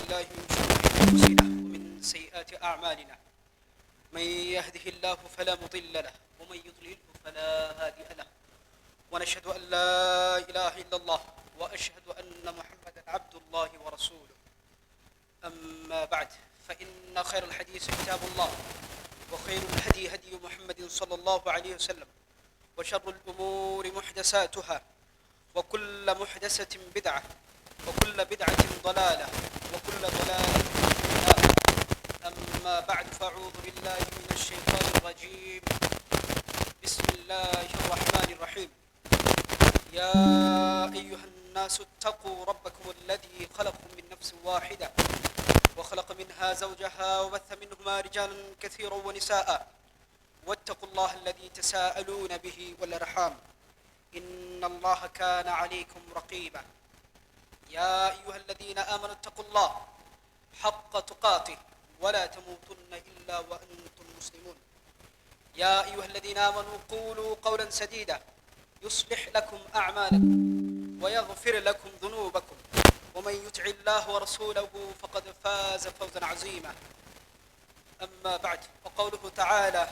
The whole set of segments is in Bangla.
بالله من شرور أنفسنا ومن سيئات أعمالنا من يهده الله فلا مضل له ومن يضلله فلا هادي له ونشهد أن لا إله إلا الله وأشهد أن محمدا عبد الله ورسوله أما بعد فإن خير الحديث كتاب الله وخير الهدي هدي محمد صلى الله عليه وسلم وشر الأمور محدثاتها وكل محدثة بدعة وكل بدعة ضلالة وكل ضلالة في النار. أما بعد فأعوذ بالله من الشيطان الرجيم. بسم الله الرحمن الرحيم. يا أيها الناس اتقوا ربكم الذي خلقكم من نفس واحدة وخلق منها زوجها وبث منهما رجالا كثيرا ونساء واتقوا الله الذي تساءلون به والأرحام إن الله كان عليكم رقيبا. يا أيها الذين آمنوا اتقوا الله حق تقاته ولا تموتن إلا وأنتم مسلمون. يا أيها الذين آمنوا قولوا قولا سديدا يصلح لكم أعمالكم ويغفر لكم ذنوبكم ومن يطع الله ورسوله فقد فاز فوزا عظيما. أما بعد وقوله تعالى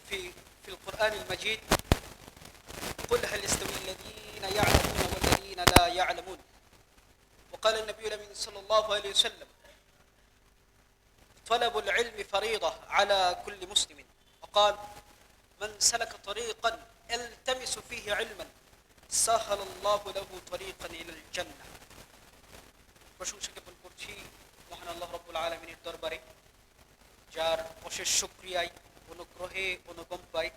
في القرآن المجيد قل هل يستوي الذين يعلمون والذين لا يعلمون. وقال النبي الأمين صلى الله عليه وسلم طلب العلم فريضة على كل مسلم. وقال من سلك طريقا يلتمس فيه علما سهل الله له طريقا إلى الجنة. প্রশংসা জ্ঞাপন করছি মহান আল্লাহ রাব্বুল আলামিনের দরবারে, যার অশেষ শুকরিয়ায় অনুগ্রহে অনুকম্পায়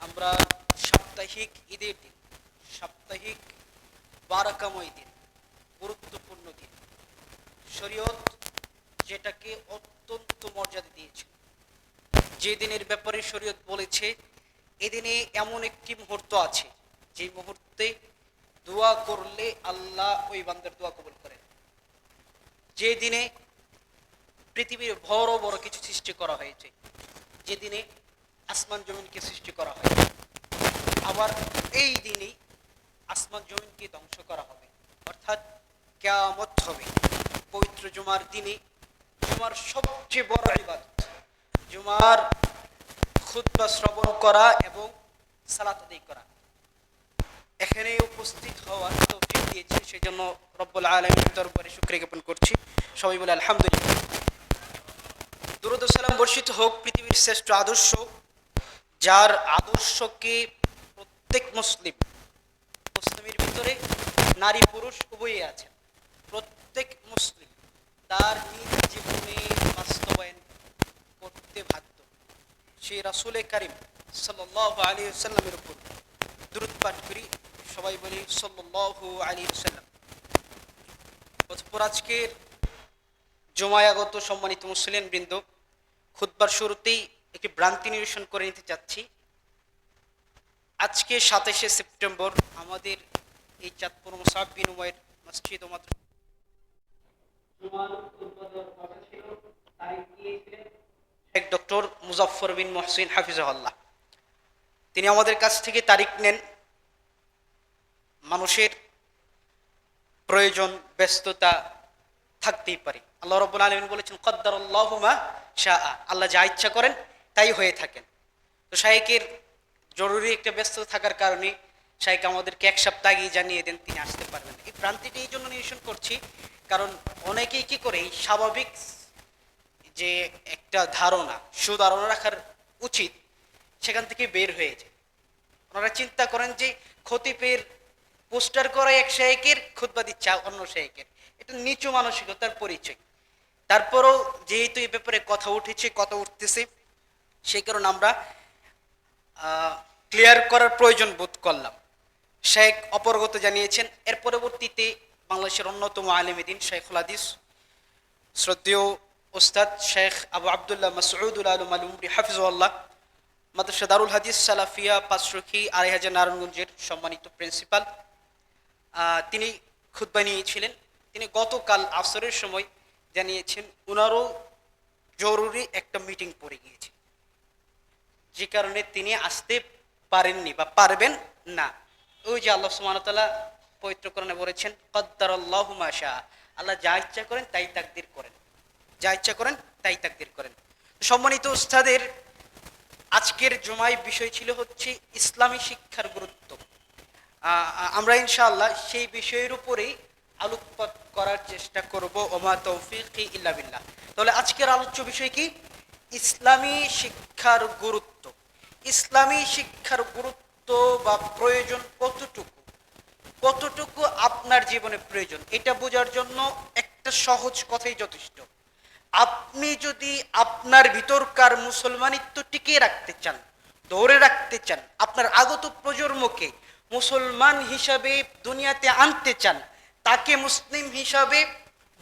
আমরা সাপ্তাহিক ঈদের দিন, সাপ্তাহিক বারাকাময় দিন, গুরুত্বপূর্ণ দিন, শরীয়ত যেটাকে অত্যন্ত মর্যাদা দিয়েছে, যে দিনের ব্যাপারে শরীয়ত বলেছে এদিনে এমন একটি মুহূর্ত আছে যে মুহূর্তে দোয়া করলে আল্লাহ ওই বান্দার দোয়া কবুল করেন, যে দিনে পৃথিবীর বড় বড় কিছু সৃষ্টি করা হয়েছে, যে দিনে আসমান জমিনকে সৃষ্টি করা হয়, আবার এই দিনেই আসমান জমিনকে ধ্বংস করা হবে, অর্থাৎ কিয়ামত হবে। পবিত্র জুমার দিনে জুমার সবচেয়ে বড় ইবাদত জুমার খুতবা শ্রবণ করা এবং সালাত আদায় করা। এখানে উপস্থিত হওয়ার তৌফিক দিয়েছে, সেই জন্য রব্বুল আলামিনের দরবারে শুকরিয়া জ্ঞাপন করছি। সবাই বলে আলহামদুলিল্লাহ। দুরূদ ও সালাম বর্ষিত হোক পৃথিবীর শ্রেষ্ঠ আদর্শ, যার আদর্শকে প্রত্যেক মুসলিমের ভিতরে নারী পুরুষ উভয়ই আছেন, প্রত্যেক মুসলিম তার নিজ জীবনে বাস্তবায়ন করতে বাধ্য। সেই রাসূল কারীম সাল্লাল্লাহু আলাইহি ওয়াসাল্লামের উপর দুরূদ পাঠ করি, সবাই বলি সাল্লাল্লাহু আলাইহি ওয়াসাল্লাম। অতঃপর আজকের জুমায় আগত সম্মানিত মুসলিম বৃন্দ, খুতবার শুরুতেই একটি ভ্রান্তি নিরসন করে নিতে চাচ্ছি। আজকে 27শে সেপ্টেম্বর আমাদের এই চাঁদপুর মুসআব বিন উমাইর মসজিদ ও মাদ্রাসা শেখ ডক্টর মুজাফফর বিন মুহসিন হাফিজাহুল্লাহ। তিনি আমাদের কাছ থেকে তারিখ নেন। মানুষের প্রয়োজন, ব্যস্ততা থাকতেই পারে। আল্লাহ রাব্বুল আলামিন বলেছেন কদ্দারাল্লাহু মা শাআ, আল্লাহ যা ইচ্ছা করেন তাই হয়ে থাকেন। তো শাইখের জরুরি একটা ব্যস্ততা থাকার কারণে শাইখ আমাদেরকে এক সপ্তাহ আগেই জানিয়ে দেন তিনি আসতে পারবেন। এই প্রান্তিটি এই জন্য নিরসন করছি, কারণ অনেকেই কি করে এই স্বাভাবিক যে একটা ধারণা, সুধারণা রাখার উচিত, সেখান থেকে বের হয়ে যায়। ওনারা চিন্তা করেন যে খতিবের পোস্টার করা এক শাইখের, খুতবা দিচ্ছে অন্য শাইখের, এটা নিচু মানসিকতার পরিচয়। তারপরও যেহেতু এই ব্যাপারে কথা উঠতেছে, সেই কারণে আমরা ক্লিয়ার করার প্রয়োজন বোধ করলাম। শেখ অপরগত জানিয়েছেন। এর পরবর্তীতে বাংলাদেশের অন্যতম আলেমে দ্বীন শাইখুল হাদিস শ্রদ্ধেয় ওস্তাদ শেখ আবু আবদুল্লাহ মাসউদুল আলম আল উমরি হাফিজাহুল্লাহ, মাদ্রাসা দারুল হাদিস সালাফিয়া পাঁচরখি ২৫০০ নারায়ণগঞ্জের সম্মানিত প্রিন্সিপাল, তিনি খুতবা নিয়েছিলেন। তিনি গতকাল আসরের সময় জানিয়েছেন ওনারও জরুরি একটা মিটিং পড়ে গিয়েছে, যে কারণে তিনি আসতে পারেননি বা পারবেন না। ওই যে আল্লাহ সুবহানাহু ওয়া তাআলা পবিত্র কোরআনে বলেছেন কদ্দারাল্লাহু মা শাআ, আল্লাহ যা ইচ্ছা করেন তাই তাকদির করেন, যা ইচ্ছা করেন তাই তাকদির করেন। সম্মানিত উস্তাদের, আজকের জুমায় বিষয় ছিল হচ্ছে ইসলামী শিক্ষার গুরুত্ব। আমরা ইনশাআল্লাহ সেই বিষয়ের উপরেই আলোকপাত করার চেষ্টা করব। ওমা তৌফিকি ইল্লা বিল্লাহ। তাহলে আজকের আলোচ্য বিষয় কি? ইসলামী শিক্ষার গুরুত্ব। ইসলামী শিক্ষার গুরুত্ব বা প্রয়োজন কতটুকু, কতটুকু আপনার জীবনে প্রয়োজন, এটা বোঝার জন্য একটা সহজ কথাই যথেষ্ট। আপনি যদি আপনার ভিতরকার মুসলমানিত্ব টিকিয়ে রাখতে চান, ধরে রাখতে চান, আপনার আগত প্রজন্মকে মুসলমান হিসাবে দুনিয়াতে আনতে চান, তাকে মুসলিম হিসাবে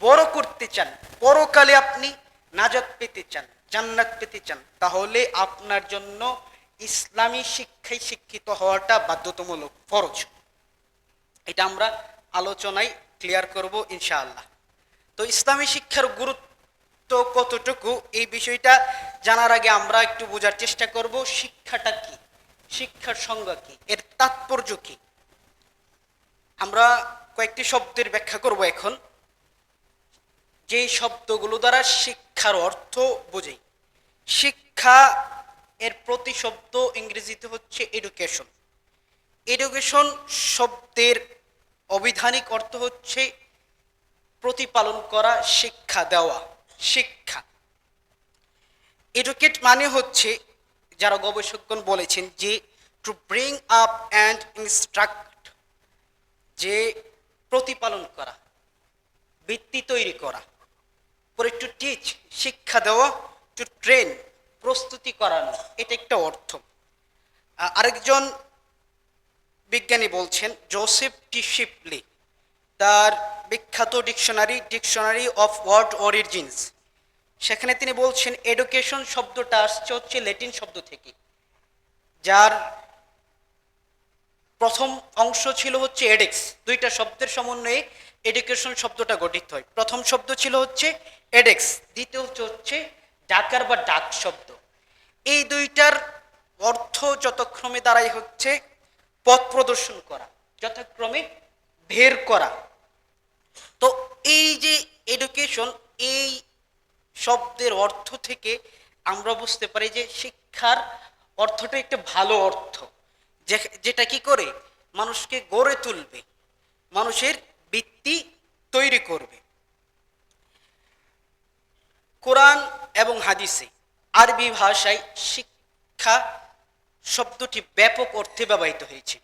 বড় করতে চান, পরকালে আপনি নাজাত পেতে চান, জান্নাত পেতে চান, তাহলে আপনার জন্য ইসলামী শিক্ষায় শিক্ষিত হওয়াটা বাধ্যতামূলক, ফরজ। এটা আমরা আলোচনায় ক্লিয়ার করব ইনশাআল্লাহ। তো ইসলামী শিক্ষার গুরুত্ব কতটুকু, এই বিষয়টা জানার আগে আমরা একটু বোঝার চেষ্টা করব শিক্ষাটা কি, শিক্ষার সংজ্ঞা কি, এর তাৎপর্য কি। আমরা কয়েকটি শব্দের ব্যাখ্যা করব এখন, যে শব্দগুলো দ্বারা শিক্ষার অর্থ বোঝাই। শিক্ষা এর প্রতিশব্দ ইংরেজিতে হচ্ছে এডুকেশন। এডুকেশন শব্দের অবিধানিক অর্থ হচ্ছে প্রতিপালন করা, শিক্ষা দেওয়া, শিক্ষা। এডুকেট মানে হচ্ছে, যারা গবেষকগণ বলেছেন যে to bring up and instruct, যে প্রতিপালন করা, ভিত্তি তৈরি করা। পরে টু টিচ, শিক্ষা দেওয়া, টু ট্রেন, প্রস্তুতি করানো, এটা একটা অর্থ। আরেকজন বিজ্ঞানী বলছেন, জোসেফ টি শিপলি, তার বিখ্যাত ডিকশনারি অফ ওয়ার্ড অরিজিনস, সেখানে তিনি বলছেন এডুকেশন শব্দটা আসছে হচ্ছে ল্যাটিন শব্দ থেকে, যার প্রথম অংশ ছিল হচ্ছে এডেক্স। দুইটা শব্দের সমন্বয়ে এডুকেশন শব্দটা গঠিত হয়। প্রথম শব্দ ছিল হচ্ছে এডেক্স, দ্বিতীয় হচ্ছে ডাকার বা ডাক শব্দ। এই দুইটার অর্থ যথাক্রমে দ্বারাই হচ্ছে পথ প্রদর্শন করা, যথাক্রমে বের করা। তো এই যে এডুকেশন, এই শব্দের অর্থ থেকে আমরা বুঝতে পারি যে শিক্ষার অর্থটা একটা ভালো অর্থ, যেটা কি করে মানুষকে গড়ে তুলবে, মানুষের ভিত্তি তৈরি করবে। কোরআন এবং হাদিসে আরবি ভাষায় শিক্ষা শব্দটি ব্যাপক অর্থে ব্যবহৃত হয়েছে।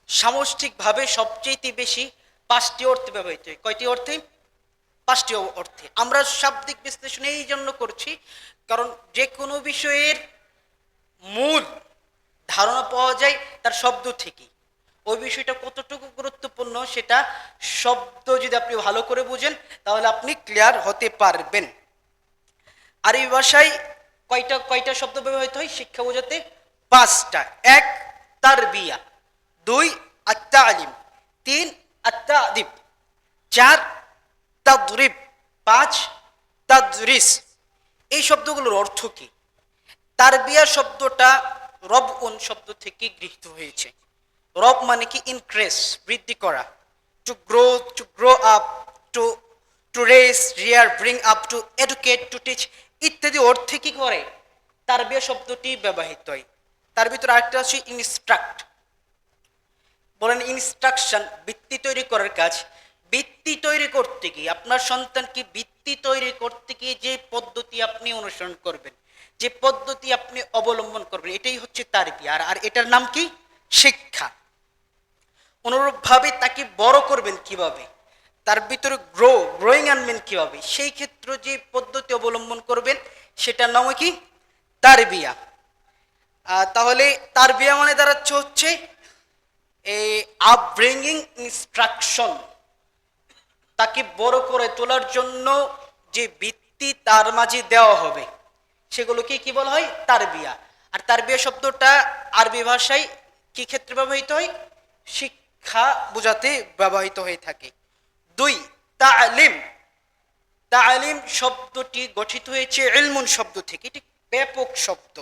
সামষ্টিকভাবে সবচেয়ে বেশি 5টি অর্থে ব্যবহৃত হয়। কয়টি অর্থে? 5টি অর্থে। আমরা শাব্দিক বিশ্লেষণ এই জন্য করছি, কারণ যে কোনো বিষয়ের মূল ধারণা পাওয়া যায় তার শব্দ থেকে। ওই বিষয়টা কতটুকু গুরুত্বপূর্ণ সেটা শব্দ যদি আপনি ভালো করে বুঝেন তাহলে আপনি ক্লিয়ার হতে পারবেন। আরবি ভাষায় কয়টা শব্দ ব্যবহৃত হয় শিক্ষা বোঝাতে? 5টা। 1 তারবিয়া, 2 আত-তালিম, 3 আত-তা'দিব, 4 তাদরিব, 5 তাদরিস। এই শব্দগুলোর অর্থ কি? তারবিয়া শব্দটা রবউন শব্দ থেকে গৃহীত হয়েছে। রব মানে কি? ইনক্রিজ, বৃদ্ধি করা। To grow up, to raise, rear, bring up, to educate, to teach ইত্যাদি অর্থে কি করে তারবিয়া শব্দটি ব্যবহৃত হয়। তার ভিতরে আরেকটা আছে ইনস্ট্রাক্ট। বলেন ইনস্ট্রাকশন, ভিত্তি তৈরি করার কাজ। ভিত্তি তৈরি করতে গিয়ে, আপনার সন্তানকে ভিত্তি তৈরি করতে গিয়ে যে পদ্ধতি আপনি অনুসরণ করবেন, যে পদ্ধতি আপনি অবলম্বন করবেন, এটাই হচ্ছে তারবিয়া। আর এটার নাম কি? শিক্ষা। অনুরূপভাবে তাকে বড় করবেন কিভাবে, তার ভিতরে গ্রোয়িং আনবেন কিভাবে, সেই ক্ষেত্রে যে পদ্ধতি অবলম্বন করবেন সেটার নাম কি? তারবিয়া। তাহলে তারবিয়া মানে দাঁড়াচ্ছে হচ্ছে আপব্রিঙ্গিং ইনস্ট্রাকশন। তাকে বড় করে তোলার জন্য যে ভিত্তি তার মাঝে দেওয়া হবে সেগুলোকে কি বলা হয়? তারবিয়া। আর তারবিয়া শব্দটা আরবি ভাষায় কি ক্ষেত্রে ব্যবহৃত হয়? শিক্ষা বোঝাতে ব্যবহৃত হয়ে থাকে। 2 তালিম। তালিম শব্দটি গঠিত হয়েছে ইলমুন শব্দ থেকে, এটি ব্যাপক শব্দ।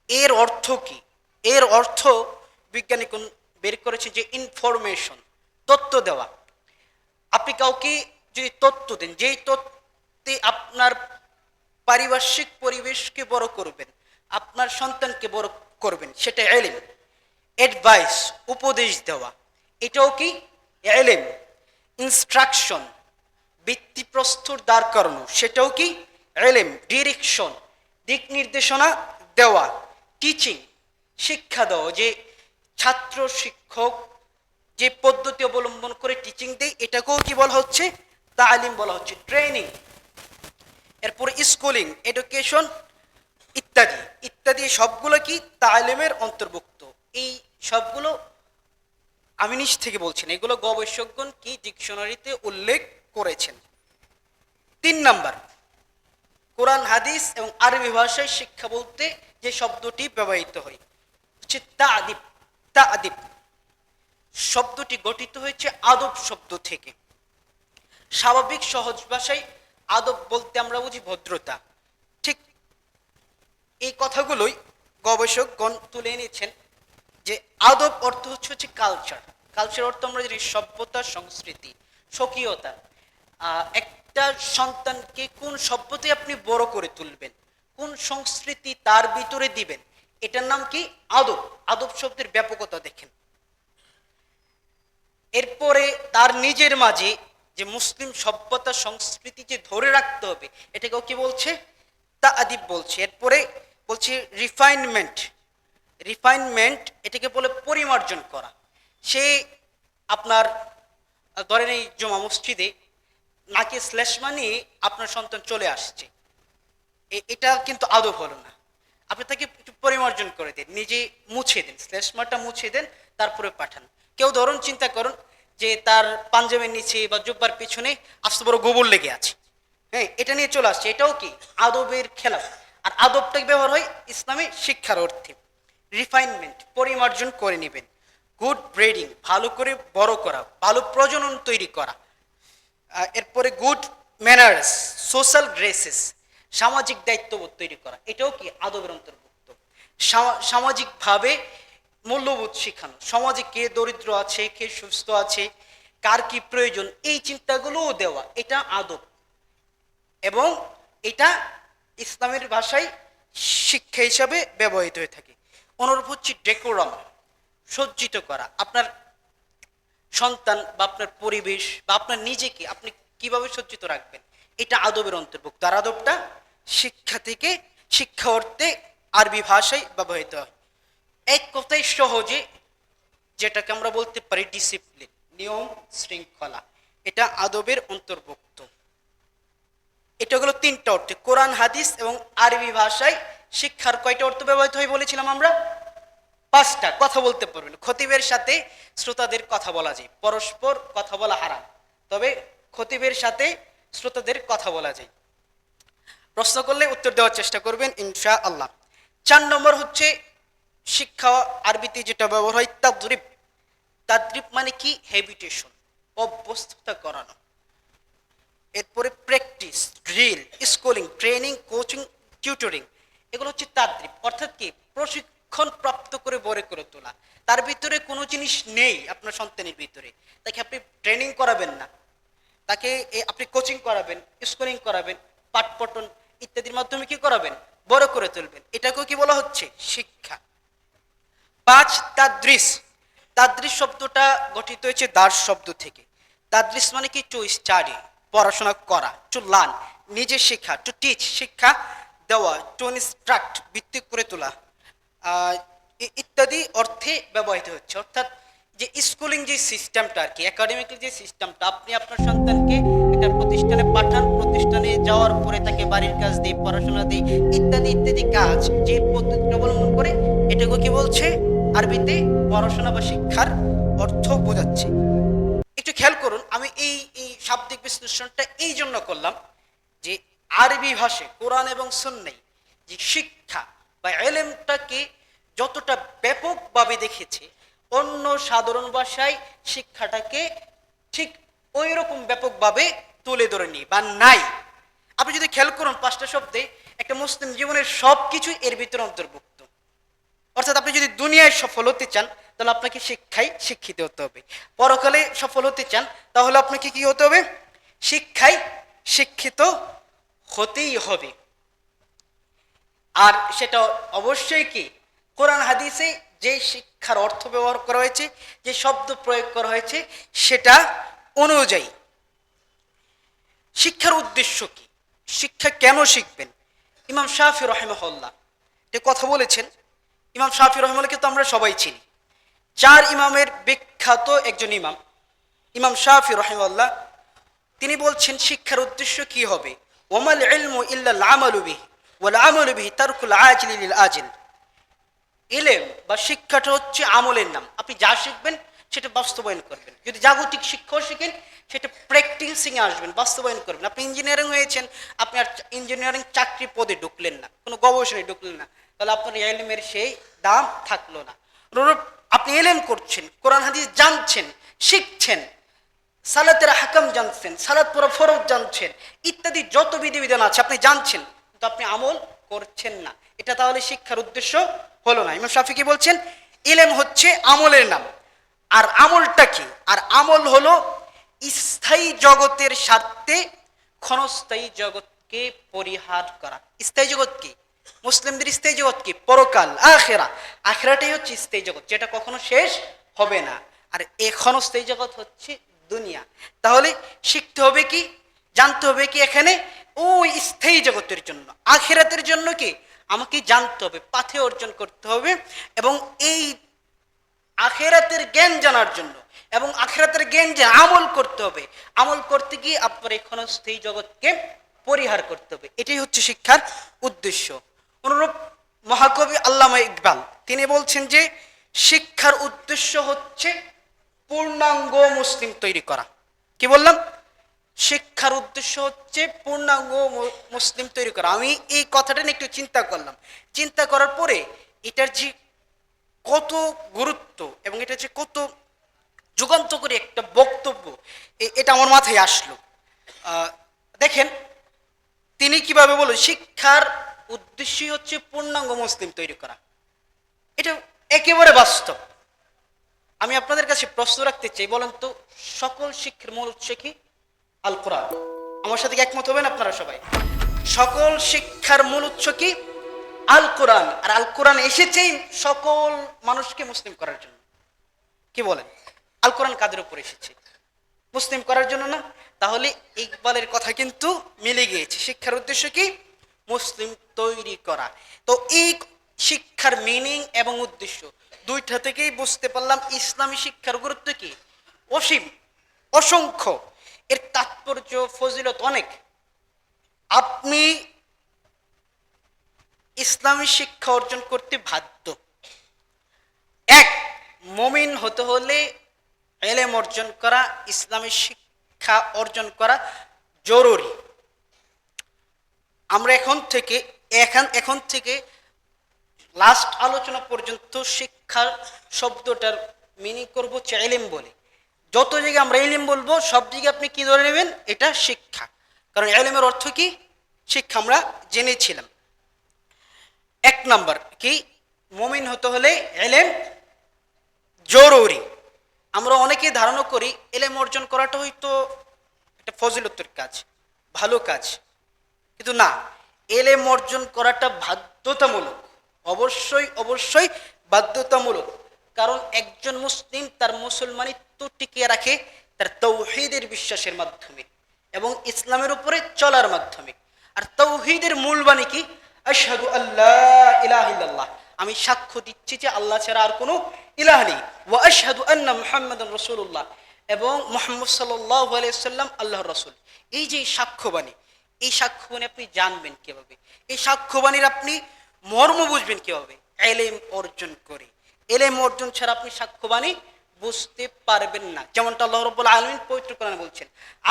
এর অর্থ কি? এর অর্থ বিজ্ঞানী বের করেছে যে ইনফরমেশন, তথ্য দেওয়া। আপনি কাউকে যদি তথ্য দেন, যেই তথ্যে আপনার পারিপার্শ্বিক পরিবেশকে বড় করবেন, আপনার সন্তানকে বড় করবেন, সেটা ইলম। অ্যাডভাইস, উপদেশ দেওয়া, এটাও কি ইলম। ইনস্ট্রাকশন, ভিত্তিপ্রস্তর দাঁড় করানো, সেটাও কি ইলম। ডিরেকশন, দিক নির্দেশনা দেওয়া। টিচিং, শিক্ষা দেওয়া, যে ছাত্র শিক্ষক যে পদ্ধতি অবলম্বন করে টিচিং দেয়, এটাকেও কি বলা হচ্ছে? তালিম বলা হচ্ছে, ট্রেনিং। এরপরে স্কুলিং, এডুকেশন ইত্যাদি ইত্যাদি, সবগুলো কি তালিমের অন্তর্ভুক্ত। এই সবগুলো আমি নিজ থেকে বলছি না, এগুলো গবেষকগণ কি ডিকশনারিতে উল্লেখ করেছেন। 3 নাম্বার, কোরআন হাদিস এবং আরবি ভাষায় শিক্ষা বলতে যে শব্দটি ব্যবহৃত হয় হচ্ছে তা'দিব। তা'দিব শব্দটি গঠিত হয়েছে আদব শব্দ থেকে। স্বাভাবিক সহজ ভাষায় আদব বলতে আমরা বুঝি ভদ্রতা। ঠিক এই কথাগুলোই গবেষকগণ তুলে এনেছেন যে আদব অর্থ হচ্ছে কালচার। কালচার অর্থ আমরা জানি সভ্যতা, সংস্কৃতি, স্বকীয়তা। একটা সন্তানকে কোন সভ্যতে আপনি বড় করে তুলবেন, কোন সংস্কৃতি তার ভিতরে দিবেন, এটার নাম কি? আদব। আদব শব্দের ব্যাপকতা দেখেন। এরপরে তার নিজের মাঝে যে মুসলিম সভ্যতা সংস্কৃতি যে ধরে রাখতে হবে, এটাকেও কি বলছে? তা'দিব বলছে। এরপরে বলছে রিফাইনমেন্ট। রিফাইনমেন্ট এটাকে বলে পরিমার্জন করা। সে আপনার ধরেন এই জমা মসজিদে নাকে শ্লেষ্মা নিয়ে আপনার সন্তান চলে আসছে, এটা কিন্তু আদব হলো না। আপনি তাকে একটু পরিমার্জন করে দেন, নিজে মুছে দেন, শ্লেষ্মাটা মুছে দেন, তারপরে পাঠান। কেউ ধরুন চিন্তা করুন যে তার পাঞ্জাবের নিচে বা জুব্বার পিছনে আস্তে বড় গোবর লেগে আছে, হ্যাঁ, এটা নিয়ে চলে আসছে, এটাও কি আদবের খেলাফ। আর আদবটা ব্যবহার হয় ইসলামে শিক্ষার অর্থে। রিফাইনমেন্ট, পরিমার্জন করে নেবেন। গুড ব্রিডিং, ভালো করে বড় করা, ভালো প্রজনন তৈরি করা। এরপরে গুড ম্যানার্স, সোশ্যাল গ্রেসেস, সামাজিক দায়িত্ববোধ তৈরি করা, এটাও কি আদবের অন্তর্ভুক্ত। সামাজিকভাবে মূল্যবোধ শেখানো, সমাজে কে দরিদ্র আছে, কে সুস্থ আছে, কার কি প্রয়োজন, এই চিন্তাগুলোও দেওয়া, এটা আদব। এবং এটা ইসলামের ভাষায় শিক্ষা হিসাবে ব্যবহৃত হয়ে থাকে। অনুরূপ হচ্ছে ডেকোরাম, সজ্জিত করা। আপনার সন্তান বা আপনার পরিবেশ বা আপনার নিজেকে আপনি কিভাবে সজ্জিত রাখবেন, এটা আদবের অন্তর্ভুক্ত। আর আদবটা শিক্ষা থেকে, শিক্ষা অর্থে আরবি ভাষায় ব্যবহৃত হয়। এক কথায় সহজে যেটাকে আমরা বলতে পারি ডিসিপ্লিন, নিয়ম শৃঙ্খলা, এটা আদবের অন্তর্ভুক্ত। এটা হলো 3টা অর্থে। কোরআন হাদিস এবং আরবি ভাষায় শিক্ষার কয়টা অর্থ ব্যবহৃত হয় বলেছিলাম আমরা? 5টা। কথা বলতে পারবেন, খতিবের সাথে শ্রোতাদের কথা বলা যায়, পরস্পর কথা বলা হারাম, তবে খতিবের সাথে শ্রোতাদের কথা বলা যায়। প্রশ্ন করলে উত্তর দেওয়ার চেষ্টা করবেন ইনশাআল্লাহ। 4 নম্বর হচ্ছে শিক্ষা আরবিতে যেটা ব্যবহার হয় তাদরিব। তাদরিব মানে কি? হ্যাবিটেশন, অভ্যস্ততা করানো। এরপরে practice, drill, schooling, training, coaching, tutoring, এগুলো হচ্ছে তাদরিব। অর্থাৎ কি? প্রশিক্ষণ প্রাপ্ত করে বড় করে তোলা। তার ভিতরে কোনো জিনিস নেই আপনার সন্তানের ভিতরে, তাকে আপনি ট্রেনিং করাবেন না, তাকে আপনি কোচিং করাবেন, স্কুলিং করাবেন, পাঠপঠন ইত্যাদির মাধ্যমে কি করাবেন? বড় করে তুলবেন। এটাকেও কি বলা হচ্ছে? শিক্ষা। 5 তাদরিস। তাদরিস শব্দটা গঠিত হয়েছে দার্স শব্দ থেকে। তাদরিস মানে কি? টু স্টাডি, পড়াশোনা করা, টু লার্ন, নিজে শেখা, টু টিচ, শিক্ষা দেওয়া, টু ইনস্ট্রাক্ট, ভিত্তি করে তোলা ইত্যাদি অর্থে ব্যবহৃত হচ্ছে। অর্থাৎ যে স্কুলিং যে সিস্টেমটা আর কি, একাডেমিক যে সিস্টেমটা, আপনি আপনার সন্তানকে একটা প্রতিষ্ঠানে পাঠান, প্রতিষ্ঠানে যাওয়ার পরে তাকে বাড়ির কাজ দিয়ে, পড়াশোনা দিয়ে ইত্যাদি ইত্যাদি কাজ যে পদ্ধতি অবলম্বন করে, এটাকে কি বলছে আরবিতে? পড়াশোনা বা শিক্ষার অর্থ বোঝাচ্ছে। একটু খেয়াল করুন, আমি এই শাব্দিক বিশ্লেষণটা এই জন্য করলাম যে আরবি ভাষায় কোরআন এবং সুন্নাহয় যে শিক্ষা বা ইলমটাকে যতটা ব্যাপকভাবে দেখেছে, অন্য সাধারণ ভাষায় শিক্ষাটাকে ঠিক ওই রকম ব্যাপকভাবে তুলে ধরে নি বা নাই। আপনি যদি খেয়াল করুন 5টা শব্দে একটা মুসলিম জীবনের সব কিছু এর ভিতরে অন্তর্ভুক্ত। অর্থাৎ আপনি যদি দুনিয়ায় সফল হতে চান, তাহলে আপনাকে শিক্ষায় শিক্ষিত হতে হবে। পরকালে সফল হতে চান তাহলে আপনাকে কি হতে হবে? শিক্ষায় শিক্ষিত হতেই হবে। আর সেটা অবশ্যই কি কোরআন হাদিসে যে শিক্ষার অর্থ ব্যবহার করা হয়েছে, যে শব্দ প্রয়োগ করা হয়েছে সেটা অনুযায়ী। শিক্ষার উদ্দেশ্য কি? শিক্ষা কেন শিখবেন? ইমাম শাফি রাহিমাহুল্লাহ যে কথা বলেছেন, ইমাম শাফি রাহিমাহুল্লাহকে তো আমরা সবাই চিনি, চার ইমামের বিখ্যাত একজন ইমাম, ইমাম শাফি রাহিমাহুল্লাহ তিনি বলছেন শিক্ষার উদ্দেশ্য কি হবে? ওয়ামাল ইলমু ইল্লাল আমালু বিহি ওয়াল আমালু বিহি তারকুল আজিলি লিল আজিল। ইলম বা শিক্ষাটা হচ্ছে আমলের নাম। আপনি যা শিখবেন সেটা বাস্তবায়ন করবেন। যদি জাগতিক শিক্ষাও শিখেন সেটা প্র্যাকটিসিংয়ে আসবেন, বাস্তবায়ন করবেন। আপনি ইঞ্জিনিয়ারিং হয়েছেন, আপনি আর ইঞ্জিনিয়ারিং চাকরি পদে ঢুকলেন না, কোনো গবেষণায় ঢুকলেন না, তাহলে আপনার ইলমের সেই দাম থাকলো না। আপনি ইলম করছেন, কোরআন হাদিস জানছেন, শিখছেন, সালাতের হাকাম জানছেন, সালাত পড়া ফরজ জানছেন, ইত্যাদি যত বিধিবিধান আছে আপনি জানছেন, কিন্তু আপনি আমল করছেন না, এটা তাহলে শিক্ষার উদ্দেশ্য হলো না। ইমাম শাফি কি বলছেন? ইলম হচ্ছে আমলের নাম। আর আমলটা কি? আর আমল হলো স্থায়ী জগতের স্বার্থে ক্ষণস্থায়ী জগৎকে পরিহার করা। স্থায়ী জগৎ কি? মুসলিমদের স্থায়ী জগৎ কি? পরকাল, আখিরা। আখিরাটাই হচ্ছে স্থায়ী জগৎ, যেটা কখনো শেষ হবে না। আর এই ক্ষণস্থায়ী জগৎ হচ্ছে দুনিয়া। তাহলে শিখতে হবে কি, জানতে হবে কি এখানে ওই স্থায়ী জগতের জন্য, আখিরাতের জন্য কি আমাকে জানতে হবে, পাথে অর্জন করতে হবে। এবং এই আখিরাতের জ্ঞান জানার জন্য এবং আখিরাতের জ্ঞান যে আমল করতে হবে, আমল করতে গিয়ে আপনার এই ক্ষণস্থায়ী জগৎকে পরিহার করতে হবে। এটাই হচ্ছে শিক্ষার উদ্দেশ্য। অনুরূপ মহাকবি আল্লামা ইকবাল তিনি বলছেন যে শিক্ষার উদ্দেশ্য হচ্ছে পূর্ণাঙ্গ মুসলিম তৈরি করা। কি বললাম? শিক্ষার উদ্দেশ্য হচ্ছে পূর্ণাঙ্গ মুসলিম তৈরি করা। আমি এই কথাটা নিয়ে একটু চিন্তা করলাম, চিন্তা করার পরে এটার যে কত গুরুত্ব এবং এটা যে কত যুগান্তকারী একটা বক্তব্য, এটা আমার মাথায় আসলো। দেখেন তিনি কিভাবে বলেন শিক্ষার উদ্দেশ্যই হচ্ছে পূর্ণাঙ্গ মুসলিম তৈরি করা। এটা একেবারে বাস্তব। আমি আপনাদের কাছে প্রশ্ন রাখতে চাই, বলেন তো সকল শিক্ষার মূল উৎস কি? আল কোরআন। আমার সাথে একমত হবেন আপনারা সবাই? সকল শিক্ষার মূল উৎস কি? আল কোরআন। আর আল কোরআন এসেছেই সকল মানুষকে মুসলিম করার জন্য। কি বলেন? আল কোরআন কাদের উপর এসেছে? মুসলিম করার জন্য না? তাহলে ইকবালের কথা কিন্তু মিলে গিয়েছে। শিক্ষার উদ্দেশ্য কি? মুসলিম তৈরি করা। তো এই শিক্ষার মিনিং এবং উদ্দেশ্য দুইটা থেকেই বুঝতে পারলাম ইসলামী শিক্ষার গুরুত্ব কি, অসীম, অসংখ্য, এর তাৎপর্য ফজিলত অনেক। আপনি ইসলামী শিক্ষা অর্জন করতে বাধ্য। এক, মুমিন হতে হলে ইলম অর্জন করা, ইসলামী শিক্ষা অর্জন করা জরুরি। আমরা এখন থেকে লাস্ট আলোচনা পর্যন্ত শিক্ষার শব্দটার মিনিং করবো ইলম বলে। যত জায়গায় আমরা ইলম বলবো সব জায়গায় আপনি কি ধরে নেবেন? এটা শিক্ষা। কারণ ইলমের অর্থ কি? শিক্ষা আমরা জেনেছিলাম। এক নাম্বার কি, মুমিন হতে হলে ইলম জরুরি। আমরা অনেকেই ধারণা করি ইলম অর্জন করাটা হয়তো একটা ফজিলতের কাজ, ভালো কাজ, কিন্তু না, ইলম অর্জন করাটা বাধ্যতামূলক। অবশ্যই অবশ্যই বাধ্যতামূলক। কারণ একজন মুসলিম তার মুসলমানিত্ব টিকিয়ে রাখে তার তাওহীদের বিশ্বাসের মাধ্যমে এবং ইসলামের উপরে চলার মাধ্যমে। আর তাওহীদের মূল বাণী কি? আশহাদু আল্লা ইলাহা ইল্লাল্লাহ, আমি সাক্ষ্য দিচ্ছি যে আল্লাহ ছাড়া আর কোনো ইলাহ নেই। ওয়া আশহাদু আন্না মুহাম্মাদান রাসূলুল্লাহ, এবং মুহাম্মদ সাল্লাল্লাহু আলাইহি ওয়াসাল্লাম আল্লাহর রাসূল। এই যে সাক্ষ্যবাণী, এই সাক্ষ্যবাণী আপনি জানবেন কিভাবে? এই সাক্ষ্যবাণীর আপনি মর্ম বুঝবেন কিভাবে? ইলম অর্জন করে। ইলম অর্জন ছাড়া আপনি সাক্ষ্যবাণী বুঝতে পারবেন না। যেমনটা আল্লাহ রাব্বুল আলামিন পবিত্র কোরআনে বলছেন,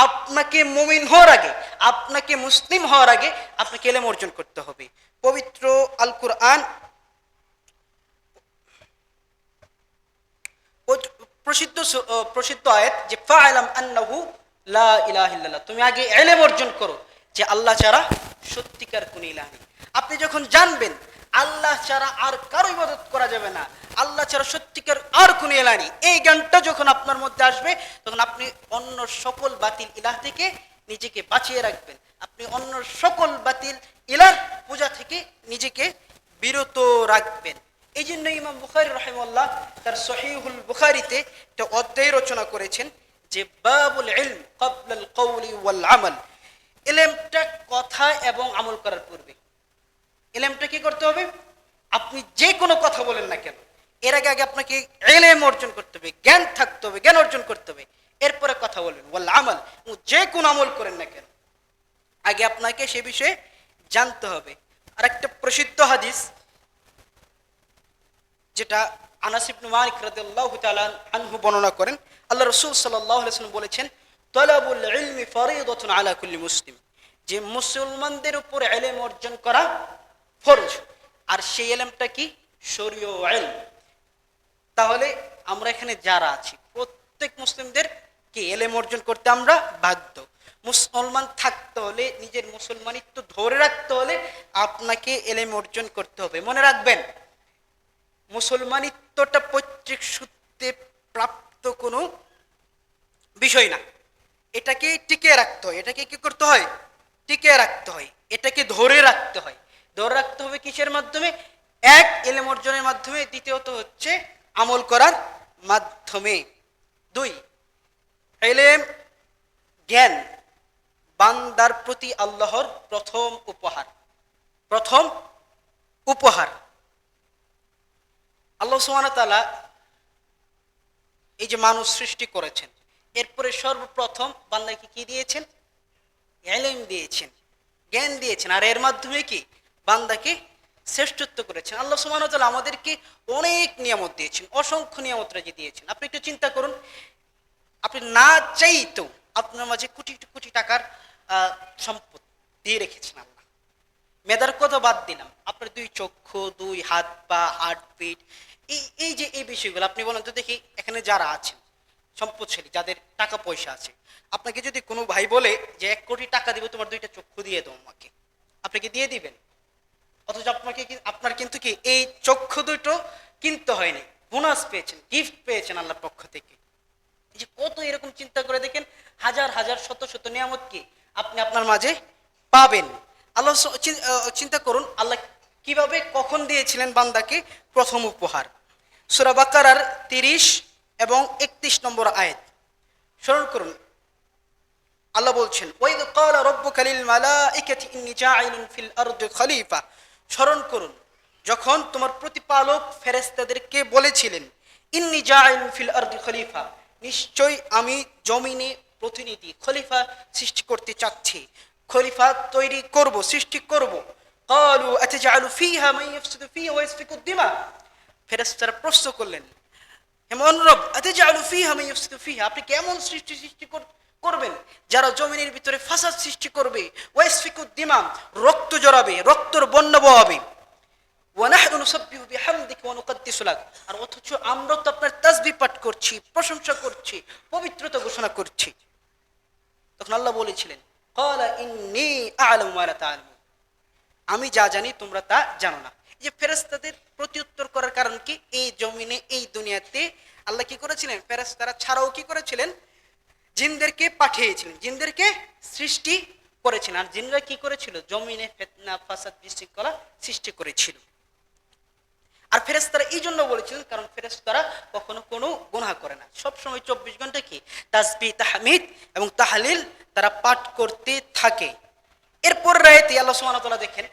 আপনাকে মুমিন হওয়ার আগে, আপনাকে মুসলিম হওয়ার আগে আপনাকে ইলম অর্জন করতে হবে। পবিত্র আল কোরআন প্রসিদ্ধ আয়াত যে ফা'লাম আন্নাহু লা ইলাহা ইল্লাল্লাহ, তুমি আগে ইলম অর্জন করো যে আল্লাহ ছাড়া সত্যিকার কোনো ইলাহ নেই। আপনি যখন জানবেন আল্লাহ ছাড়া আর কারো ইবাদত করা যাবে না, আল্লাহ ছাড়া সত্যিকার আর কোনো ইলাহ নেই, এই জ্ঞানটা যখন আপনার মধ্যে আসবে তখন আপনি অন্য সকল বাতিল ইলাহ থেকে নিজেকে বাঁচিয়ে রাখবেন, আপনি অন্য সকল বাতিল ইলাহ পূজা থেকে নিজেকে বিরত রাখবেন। এই জন্য ইমাম বুখারী রাহিমাহুল্লাহ তার সহিহুল বুখারীতে একটা অধ্যায় রচনা করেছেন যে বাবুল ইলম ক্বাবলাল কওলি ওয়াল আমাল, ইলমটা কথা এবং আমল করার পূর্বে। ইলমটা কি করতে হবে? আপনি যে কোনো কথা বলেন না কেন, এর আগে আপনাকে ইলম অর্জন করতে হবে, জ্ঞান থাকতে হবে, জ্ঞান অর্জন করতে হবে, এরপরে কথা বলবেন। ওয়াল আমাল, যে কোনো আমল করেন না কেন আগে আপনাকে সে বিষয়ে জানতে হবে। আর একটা প্রসিদ্ধ হাদিস যেটা আনাস ইবনে মালিক রাদিয়াল্লাহু তাআলা আনহু বর্ণনা করেন, আল্লাহ রাসূল সাল্লাল্লাহু আলাইহি ওয়াসাল্লাম বলেছেন, তালাবুল ইলমি ফরিদাতুন আলা কুল্লি মুসলিম, যে মুসলমানদের উপর ইলম অর্জন করা ফরজ। আর সেই ইলমটা কি? শরীয় ইলম। তাহলে আমরা এখানে যারা আছি প্রত্যেক মুসলিমদের কি ইলম অর্জন করতে আমরা বাধ্য। মুসলমান থাকতে হলে, নিজের মুসলমানিত্ব ধরে রাখতে হলে আপনাকে ইলম অর্জন করতে হবে। মনে রাখবেন, মুসলমানিত্বটা পৈতৃক সূত্রে প্রাপ্ত কোনো বিষয় না, এটাকে টিকিয়ে রাখতে হয়। এটাকে কি করতে হয়? টিকিয়ে রাখতে হয়, এটাকে ধরে রাখতে হয়। ধরে রাখতে হবে কিসের মাধ্যমে? এক, ইলম অর্জনের মাধ্যমে, দ্বিতীয়ত হচ্ছে আমল করার মাধ্যমে। দুই, ইলম জ্ঞান বান্দার প্রতি আল্লাহর প্রথম উপহার। প্রথম উপহার আল্লাহ সুবহানাহু ওয়া তাআলা এই যে মানুষ সৃষ্টি করেছেন, এরপরে সর্বপ্রথম বান্দাকে কি দিয়েছেন? ইলম দিয়েছেন, জ্ঞান দিয়েছেন। আর এর মাধ্যমে কি বান্দাকে শ্রেষ্ঠত্ব করেছেন। আল্লাহ সুবহানাহু ওয়া তাআলা আমাদেরকে অনেক নিয়ামত দিয়েছেন, অসংখ্য নিয়ামত রাজি দিয়েছেন। আপনি একটু চিন্তা করুন, আপনি না চাইতেও আপনার মাঝে কোটি কোটি টাকার সম্পদ দিয়ে রেখেছেন আল্লাহ। মেধার কথা বাদ দিলাম, আপনার দুই চক্ষু, দুই হাত পা, হার্টবিট, এই যে এই বিষয়গুলো আপনি বলেন তো দেখি, এখানে যারা আছেন সম্পদশালী, যাদের টাকা পয়সা আছে, আপনাকে যদি কোনো ভাই বলে যে 1 কোটি টাকা দিব তোমার দুইটা চক্ষু দিয়ে দাও আমাকে, আপনি কি দিয়ে দিবেন? অথচ আপনার কিন্তু কি এই চক্ষু দুটো কিনতে হয়নি, বোনাস পেয়েছেন, গিফট পেয়েছেন আল্লাহর পক্ষ থেকে। যে কত এরকম চিন্তা করে দেখেন, হাজার হাজার শত শত নিয়ামত কি আপনি আপনার মাঝে পাবেন। আল্লাহ চিন্তা করুন, আল্লাহ কিভাবে কখন দিয়েছিলেন বান্দাকে প্রথম উপহার। সূরা বাকারার 30 এবং 31 নম্বর আয়াত স্মরণ করুন। আল্লাহ বলছেন, ওয়াইদ ক্বালা রাব্বুকা লিল মালাইকাতি ইন্নী জাইলুন ফিল আরদি খলিফা। স্মরণ করুন যখন তোমার প্রতিপালক ফেরেশতাদেরকে বলেছিলেন, ইন্নী জাইলুন ফিল আরদি খলিফা, নিশ্চয় আমি জমিনে প্রতিনিধি, খলিফা সৃষ্টি করতে চাচ্ছি, খলিফা তৈরি করব, সৃষ্টি করব। ক্বালু আতাজআলু ফীহা মান ইফসিদু ফীহা ওয়া ইয়াসফিকু দিমা। ফেরেশতারা প্রশ্ন করলেন, হে মহান রব, আতাজআলু ফীহা মান ইফসিদু ফীহা, আপনি কেমন সৃষ্টি করবেন যারা জমিনের ভিতরে ফাসাদ সৃষ্টি করবে, ওয়া ইয়াসফিকু দিমা, রক্ত জড়াবে, রক্তের বন্যা বহাবে, ওয়া নাহনু নুসাব্বিহু বিহামদিকা ওয়া নুকদ্দিসু লাক, আর অথচ আমরা তো আপনার তাসবিহ পাঠ করছি, প্রশংসা করছি, পবিত্রতা ঘোষণা করছি। তখন আল্লাহ বলেছিলেন, ক্বালা ইন্নী আ'লামু মা লা তা'লামুন, আমি যা জানি তোমরা তা জানো না। এই যে ফেরেশতাদের প্রতিউত্তর করার কারণ কি? এই জমিনে, এই দুনিয়াতে আল্লাহ কি করেছিলেন? ফেরেশতারা ছাড়াও কি করেছিলেন? জিনদেরকে পাঠিয়েছিলেন, জিনদেরকে সৃষ্টি করেছিলেন। আর জিনরা কি করেছিল? জমিনে ফিতনা, ফাসাদ, বিশৃঙ্খলা সৃষ্টি করেছিল। আর ফেরেশতারা এই জন্য বলেছিলেন কারণ ফেরেশতারা কখনো কোনো গুনাহ করে না, সবসময় 24 ঘন্টা কি তাসবিহ, তাহমিদ এবং তাহলিল তারা পাঠ করতে থাকে। এরপর রায়তে আল্লাহ সুবহানাহু ওয়া তাআলা দেখেন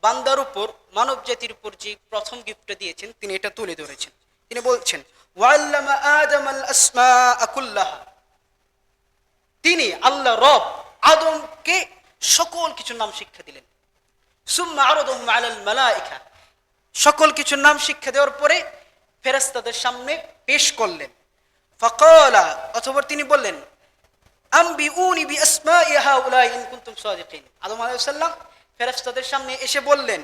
বান্দার উপর, মানব জাতির উপর যে প্রথম গিফটটা দিয়েছেন তিনি এটা তুলে ধরেছেন। তিনি বলছেন, ওয়াল্লামা আদামাল আসমাআ কুল্লাহা, তিনি আল্লাহ রব আদমকে সকল কিছুর নাম শিক্ষা দিলেন। সুম্মা আরাদাহুম আলাল মালায়েকা, সকল কিছুর নাম শিক্ষা দেওয়ার পরে ফেরেশতাদের সামনে পেশ করলেন। ফাকালা, অথবা তিনি বললেন, আম্বিউনি বিআসমাই হাউলাই ইন কুনতুম সাদিকিন। আদম আলাইহিস সালাম ফেরেশতাদের সামনে এসে বললেন,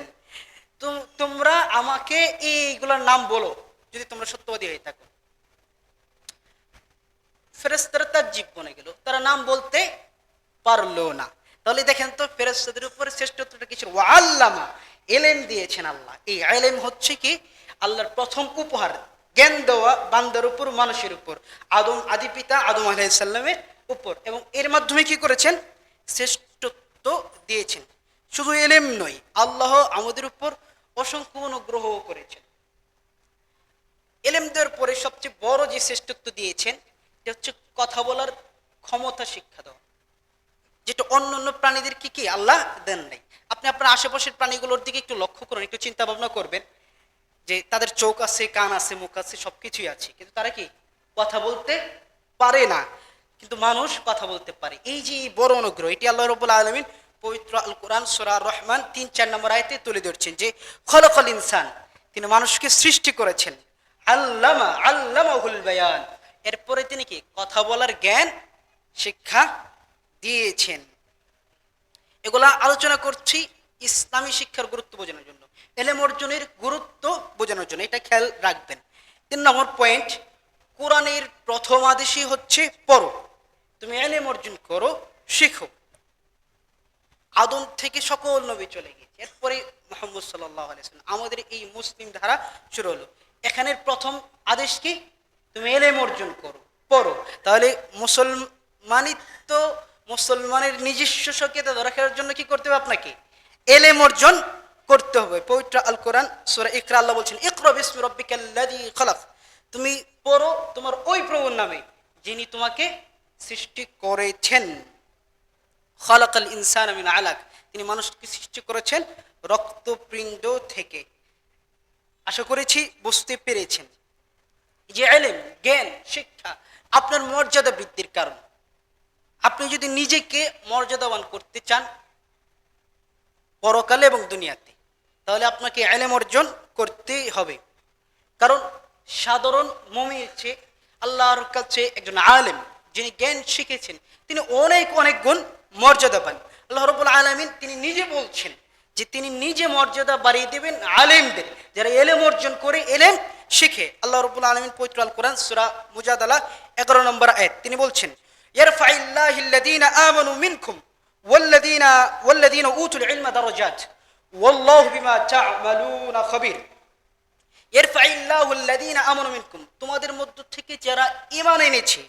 তোমরা আমাকে এইগুলোর নাম বলো যদি তোমরা সত্যবাদী হয়ে থাকো। ফেরেশতারা তাজ্জিব বনে গেল, তারা নাম বলতে পারলো না। তাহলে দেখেন তো ফেরেশতাদের উপর শ্রেষ্ঠত্বটা কিসের? ওয়া আল্লামা, এলেম দিয়েছেন আল্লাহ। এই এলেম হচ্ছে কি আল্লাহর প্রথম উপহার, জ্ঞান দেওয়া বান্দার উপর, মানুষের উপর, আদি পিতা আদম আলাইহিস সালামের উপর, এবং এর মাধ্যমে কি করেছেন? শ্রেষ্ঠত্ব দিয়েছেন। শুধু এলেম নয়, আল্লাহ আমাদের উপর অসংখ্য অনুগ্রহ করেছেন। এলেম দেওয়ার পরে সবচেয়ে বড় যে শ্রেষ্ঠত্ব দিয়েছেন এটা হচ্ছে কথা বলার ক্ষমতা শিক্ষা দেওয়া, যেটা অন্য অন্য প্রাণীদের কি আল্লাহ দেন নাই। আপনি আপনার আশেপাশের প্রাণীগুলোর দিকে একটু লক্ষ্য করুন, একটু চিন্তা ভাবনা করবেন যে তাদের চোখ আছে, কান আছে, মুখ আছে, সবকিছুই আছে, কিন্তু তারা কি কথা বলতে পারে না। কিন্তু মানুষ কথা বলতে পারে। এই যে বড় অনুগ্রহ, এটি আল্লাহ রাব্বুল আলামিন পবিত্র আল কোরআন সূরা রহমান 3-4 নম্বর আয়াতে তুলে ধরছেন যে খলাকাল ইনসান, তিনি মানুষকে সৃষ্টি করেছেন, আল্লামাহুল বায়ান, এরপরে তিনি কি কথা বলার জ্ঞান শিক্ষা দিয়েছেন। এগুলা আলোচনা করছি ইসলামী শিক্ষার গুরুত্ব বোঝানোর জন্য, এলেম অর্জনের গুরুত্ব বোঝানোর জন্য, এটা খেয়াল রাখবেন। 3 নম্বর পয়েন্ট, কোরআনের প্রথম আদেশই হচ্ছে পড়ো, তুমি এলেম অর্জন করো, শিখো। আদম থেকে সকল নবী চলে গেছে, এরপরে মুহাম্মদ সাল্লাল্লাহু আলাইহি ওয়াসাল্লাম, আমাদের এই মুসলিম ধারা শুরু হলো। এখানের প্রথম আদেশ কি? তুমি এলেম অর্জন করো, পড়ো। তাহলে মুসলমানিত্ব, মুসলমানের নিজস্ব সক্রিয়তা ধরে রাখার জন্য কি করতে হবে? আপনাকে এলেম অর্জন করতে হবে। পবিত্র আল কোরআন সূরা ইকরা আল্লাহ বলছেন ইকরা বিসমি রাব্বিকাল্লাযী খালাক, তুমি পড়ো তোমার ওই প্রভুর নামে যিনি তোমাকে সৃষ্টি করেছেন। খালাকাল ইনসানা মিন আলাক, তিনি মানুষকে সৃষ্টি করেছেন রক্তপিণ্ড থেকে। আশা করেছি বুঝতে পেরেছেন যে ইলম, জ্ঞান, শিক্ষা আপনার মর্যাদা বৃদ্ধির কারণ। আপনি যদি নিজেকে মর্যাদাবান করতে চান পরকালে এবং দুনিয়াতে, তাহলে আপনাকে ইলম অর্জন করতেই হবে। কারণ সাধারণ মুমিনের চেয়ে আল্লাহর কাছে একজন আলেম যিনি জ্ঞান শিখেছেন তিনি অনেক অনেক গুণ মর্যাদাবান। আল্লাহ রাব্বুল আলামিন তিনি নিজে বলছেন যে তিনি নিজে মর্যাদা বাড়িয়ে দেবেন আলেমদের, যারা এলেম অর্জন করে এলেম শিখে। আল্লাহ রাব্বুল আলামিন পবিত্র আল কোরআন সূরা মুজাদালা 11 নম্বর আয়াত তিনি বলছেন ইয়ারফাইল্লাহিল্লাযীনা আমানু মিনকুম ওয়াল্লাযীনা উতুল ইলমা দারাজাত ওয়াল্লাহু বিমা তা'মালুনা খাবীর। ইয়ারফাইল্লাহুল্লাযীনা আমানু মিনকুম, তোমাদের মধ্য থেকে যারা ঈমান এনেছে,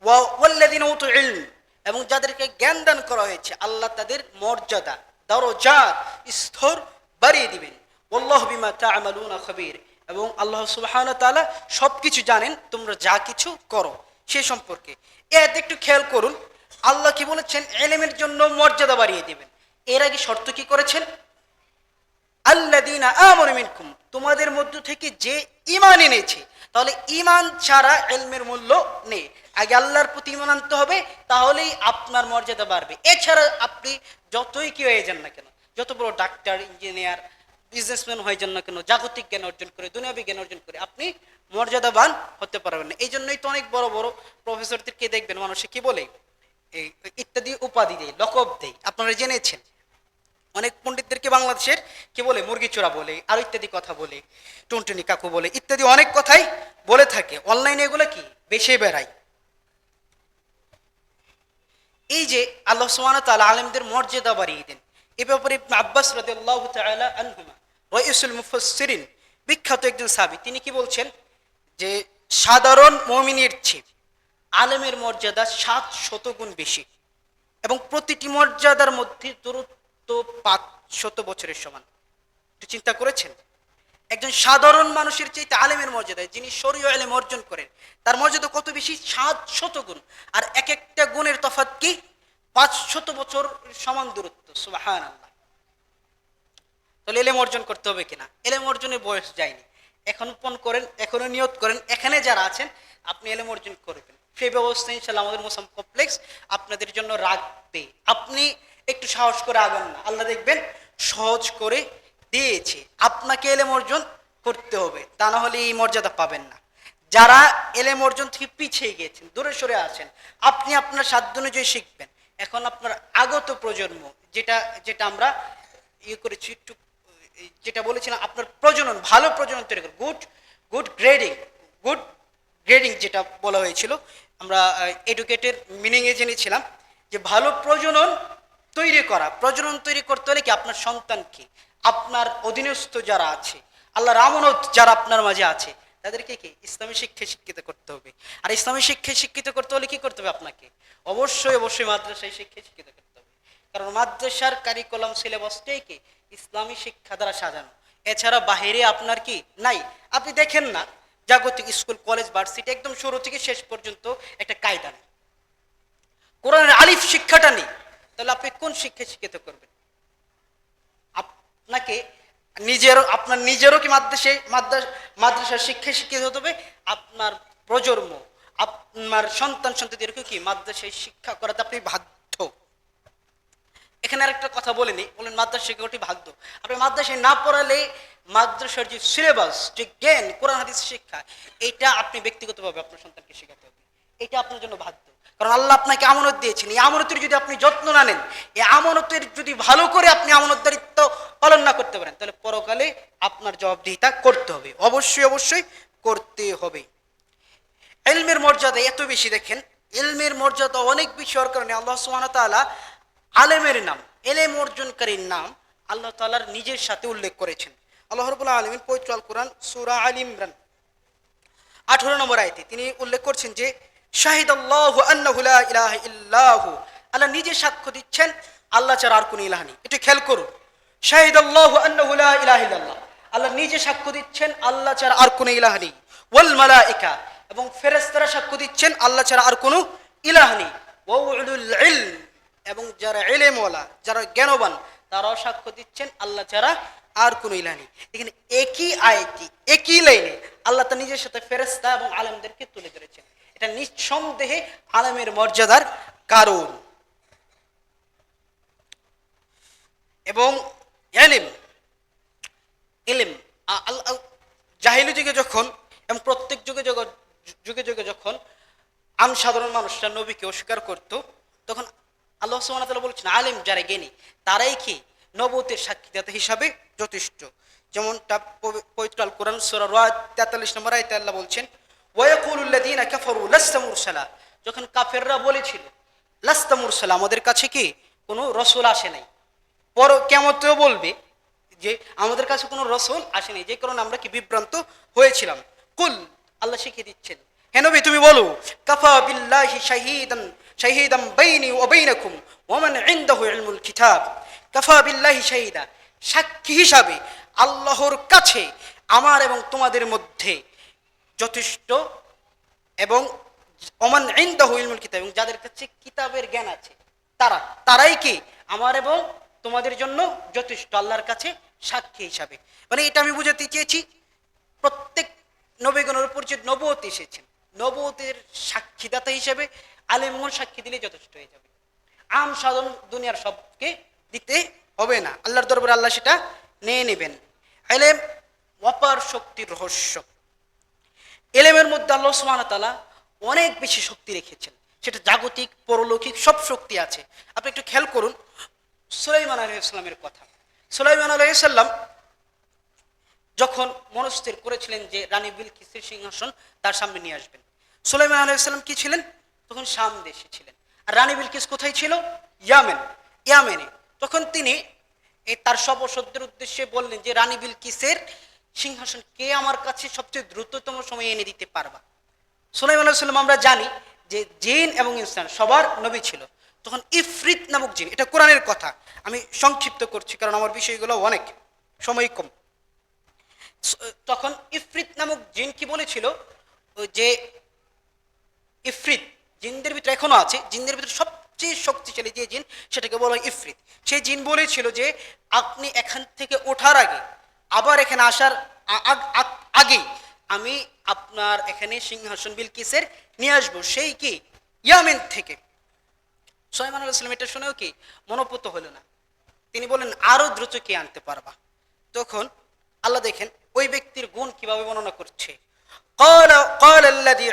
ওয়াল্লাযীনা উতুল ইলম, এবং যাদেরকে জ্ঞান দান করা হয়েছে, আল্লাহ তাদের মর্যাদা দারাজাত স্তর বাড়িয়ে দিবেন। আল্লাহু বিমা তা'মালুনা খাবীর, এবং আল্লাহ সুবহানাহু ওয়া তাআলা সবকিছু জানেন, তোমরা যা কিছু করো সে সম্পর্কে। এতে একটু খেয়াল করুন, আল্লাহ কি বলেছেন? ইলমের জন্য মর্যাদা বাড়িয়ে দিবেন। এর আগে শর্ত কি করেছেন? আল্লাযীনা আমানু মিনকুম, তোমাদের মধ্য থেকে যে ঈমান এনেছে। তাহলে ঈমান ছাড়া ইলমের মূল্য নেই। আগে আল্লাহর প্রতি ঈমান আনতে হবে, তাহলেই আপনার মর্যাদা বাড়বে। এছাড়া আপনি যতই কি হয়ে যান না কেন, যত বড় ডাক্তার, ইঞ্জিনিয়ার, বিজনেসম্যান হয়ে যান না কেন, জাগতিক জ্ঞান অর্জন করে, দুনিয়াবী জ্ঞান অর্জন করে আপনি মর্যাদাবান হতে পারবেন না। এই জন্যই তো অনেক বড় বড় প্রফেসরদেরকে দেখবেন মানুষে কি বলে, এই ইত্যাদি উপাধি দেয়, লকব দেয়, আপনারা জেনেছেন। অনেক পণ্ডিতদেরকে বাংলাদেশের কি বলে, মুরগি চোরা বলে, আর ইত্যাদি কথা বলে, টুনটুনি কাকু বলে, ইত্যাদি অনেক কথাই বলে থাকে। অনলাইনে এগুলো কি বেশি বেড়ায়। এই যে আল্লাহ সুবহানাহু ওয়া তাআলা আলেমদের মর্যাদা বাড়িয়ে দেন, এ ব্যাপারে ইবনে আব্বাস রাদিয়াল্লাহু তাআলা আনহুমা রাইসুল মুফাসসিরিন, বিখ্যাত একজন সাহাবী, তিনি কি বলছেন যে সাধারণ মুমিনের চেয়ে আলেমের মর্যাদা 700 গুণ বেশি, এবং প্রতিটি মর্যাদার মধ্যে দূরত্ব 500 বছরের সমান। একটু চিন্তা করেছেন? একজন সাধারণ মানুষের চাইতে আলেমের মর্যাদা, যিনি শরীয় ইলম অর্জন করেন, তার মর্যাদা কত বেশি? 700 গুণ। আর এক একটা গুণের তফাৎ কি 500 বছর সমান দূরত্ব। সুবহানাল্লাহ। তাহলে ইলম অর্জন করতে হবে কিনা? ইলম অর্জনের বয়স যায়নি। এখন পণ করেন, এখনো নিয়ত করেন, এখানে যারা আছেন আপনি ইলম অর্জন করবেন। সেই ব্যবস্থা ইনশাআল্লাহ আমাদের মুসাম কমপ্লেক্স আপনাদের জন্য রাখবে। আপনি একটু সাহস করে আগান না, আল্লাহ দেখবেন সহজ করে দিয়েছে। আপনাকে ইলম অর্জন করতে হবে, তা না হলে এই মর্যাদা পাবেন না। যারা ইলম অর্জন থেকে পিছিয়ে গিয়েছেন, দূরে সরে আছেন, আপনি আপনার সাধ্য অনুযায়ী শিখবেন। এখন আপনার আগত প্রজন্ম, যেটা আমরা ইয়ে করেছি, একটু যেটা বলেছিলাম, আপনার প্রজনন, ভালো প্রজনন তৈরি করে, গুড গ্রেডিং যেটা বলা হয়েছিল, আমরা এডুকেটেড মিনিংয়ে জেনেছিলাম যে ভালো প্রজনন তৈরি করা, প্রজনন তৈরি করতে হলে কি আপনার সন্তানকে, আপনার অধীনস্থ যারা আছে, আল্লাহর আমানত যারা আপনার মাঝে আছে, তাদেরকে কি ইসলামী শিক্ষায় শিক্ষিত করতে হবে। আর ইসলামী শিক্ষায় শিক্ষিত করতে হলে কি করতে হবে আপনাকে? অবশ্যই অবশ্যই মাদ্রাসায় শিক্ষায় শিক্ষিত করতে হবে। কারণ মাদ্রাসার কারিকুলাম সিলেবাসটাই কি ইসলামী শিক্ষা দ্বারা সাজানো, এছাড়া বাহিরে আপনার কি নাই। আপনি দেখেন না জাগতিক স্কুল, কলেজ, ভার্সিটি একদম শুরু থেকে শেষ পর্যন্ত একটা কায়দা নেই, কোরআনের আলিফ শিক্ষাটা নেই, তাহলে আপনি কোন শিক্ষায় শিক্ষিত করবেন? আপনাকে আপনার নিজেরও কি মাদ্রাসার শিক্ষায় শিক্ষিত হতে হবে, আপনার প্রজন্ম, আপনার সন্তান সন্ততিদেরকে কি মাদ্রাসায় শিক্ষা করাতে আপনি বাধ্য। এখানে আরেকটা কথা বলেনি, বলেন মাদ্রাসা শিক্ষাটি বাধ্য। আপনি মাদ্রাসায় না পড়ালে মাদ্রাসার যে সিলেবাস, যে জ্ঞান, কোরআন হাদিস শিক্ষা, এটা আপনি ব্যক্তিগতভাবে আপনার সন্তানকে শেখাতে হবে, এটা আপনার জন্য বাধ্য। কারণ আল্লাহ আপনাকে আমানত দিয়েছেন, এই আমানতের যদি আপনি যত্ন না নেন, এই আমানতের যদি ভালো করে আপনি আমানতদারিত্ব পালন না করতে পারেন, তাহলে পরকালে আপনার জবাবদিহিতা করতে হবে, অবশ্যই অবশ্যই করতে হবে। ইলমের মর্যাদা এত বেশি, দেখেন ইলমের মর্যাদা অনেক বেশি হওয়ার কারণে আল্লাহ সুবহানাহু ওয়া তাআলা আলেমের নাম, ইলম অর্জনকারীর নাম আল্লাহ তাআলার নিজের সাথে উল্লেখ করেছেন। আল্লাহ রাব্বুল আলামিন পবিত্র আল কোরআন সূরা আল ইমরান 18 নম্বর আয়াতে তিনি উল্লেখ করছেন যে শাহিদাল্লাহু আন্নাহু লা ইলাহা ইল্লাহু, আল্লাহ নিজে সাক্ষ্য দিচ্ছেন আল্লাহ ছাড়া আর কোনো ইলাহ নেই। একটু খেয়াল করুন, শাহিদাল্লাহু আন্নাহু লা ইলাহা ইল্লাল্লাহ, আল্লাহ নিজে সাক্ষ্য দিচ্ছেন আল্লাহ ছাড়া আর কোনো ইলাহ নেই। ওয়াল মালায়েকা, এবং ফেরেশতারা সাক্ষ্য দিচ্ছেন আল্লাহ ছাড়া আর কোনো ইলাহ নেই। ওয়া উলুল ইলম, এবং যারা ইলমওয়ালা, যারা জ্ঞানবান, তারাও সাক্ষ্য দিচ্ছেন আল্লাহ ছাড়া আর কোনো ইলাহ নেই। এখানে একই আয়াতে একই লাইনে আল্লাহ তার নিজের সাথে ফেরেশতা এবং আলেমদেরকে তুলে ধরেছেন। এটা নিঃসন্দেহে আলেমের মর্যাদার কারণ। এবং ইলম জাহিলি যুগে যখন এবং প্রত্যেক যুগে যুগে যখন সাধারণ মানুষরা নবীকে অস্বীকার করত, তখন আল্লাহ সুবহানাহু ওয়া তাআলা বলেছেন আলেম যারা জ্ঞানী তারাই কি নবুয়তের সাক্ষীদাতা হিসাবে যথেষ্ট। যেমন পবিত্র আল কোরআন সূরা রাদ 43 নম্বর আয়াতে আল্লাহ বলছেন ওয়ায়াকুলুল্লাযীনা কাফারু লাস্তা মুরসালা, যখন কাফেররা বলেছিল লাস্তা মুরসালা, আমাদের কাছে কি কোনো রসুল আসে নাই, পর কিয়ামতেও বলবে যে আমাদের কাছে কোনো রসুল আসে নাই, যে কারণে আমরা কি বিভ্রান্ত হয়েছিলাম। কুল, আল্লাহ শিখিয়ে দিচ্ছেন হে নবী তুমি বলো কাফা বিল্লাহি শাহীদান বাইনি ওয়া বাইনাকুম ওয়া মান ইনদাহু ইলমুল কিতাব, কাফা বিল্লাহি শাহীদা, সাক্ষী হিসাবে আল্লাহর কাছে আমার এবং তোমাদের মধ্যে যথেষ্ট, এবং ওমান ইনদাহু ইলমুল কিতাব, এবং যাদের কাছে কিতাবের জ্ঞান আছে তারাই কি আমার এবং তোমাদের জন্য যথেষ্ট আল্লাহর কাছে সাক্ষী হিসাবে। মানে এটা আমি বুঝাতে চেয়েছি প্রত্যেক নবীগণের উপর যে নবুয়ত এসেছেন, নবুয়তের সাক্ষীদাতা হিসেবে আলেমগণ সাক্ষী দিলে যথেষ্ট হয়ে যাবে। সাধারণ দুনিয়ার সবকে দিতে হবে না, আল্লাহর দরবারে আল্লাহ সেটা নিয়ে নেবেন। ইলম অপার শক্তির রহস্য। ইলমের মধ্যে আল্লাহ সুবহানাহু ওয়া তাআলা অনেক বেশি শক্তি রেখেছেন, সেটা জাগতিক পরলৌকিক সব শক্তি আছে। আপনি একটু খেয়াল করুন সুলাইমান আলাইহিস সালামের কথা। সুলাইমান আলাইহিস সালাম যখন মনস্থির করেছিলেন যে রানী বিলকিসের সিংহাসন তার সামনে নিয়ে আসবেন, সুলাইমান আলাইহিস সালাম কি ছিলেন তখন শাম দেশে ছিলেন, আর রানী বিলকিস কোথায় ছিল? ইয়ামেনে। তখন তিনি তার সভাসদদের উদ্দেশ্যে বললেন যে রানী বিলকিসের সিংহাসন কে আমার কাছে সবচেয়ে দ্রুততম সময়ে এনে দিতে পারবা? সুলাইমান আলাইহিস সালাম আমরা জানি যে জিন এবং ইনসান সবার নবী ছিল। তখন ইফরিত নামক জিন, এটা কোরআনের কথা, আমি সংক্ষিপ্ত করছি কারণ আমার বিষয়গুলো অনেক সময় কম। তখন ইফরিত নামক জিন কি বলেছিল যে ইফরিত জিনদের ভিতরে এখনো আছে, জিনদের ভিতরে সবচেয়ে শক্তিশালী যে জিন সেটাকে বলা হয় ইফরিত। সেই জিন বলেছিল যে আপনি এখান থেকে ওঠার আগে, আবার এখানে আসার আগেই আমি আপনার এখানে সিংহাসন বিলকিসের নিয়ে আসবো, সেই কি ইয়ামেন থেকে। সুলাইমান আলাইহিস সালাম এটা শুনেও কি মনোপুত হলো না, তিনি বলেন আরো দ্রুত কে আনতে পারবা। তখন আল্লাহ দেখেন ওই ব্যক্তির গুণ কিভাবে বর্ণনা করছে। قال الذي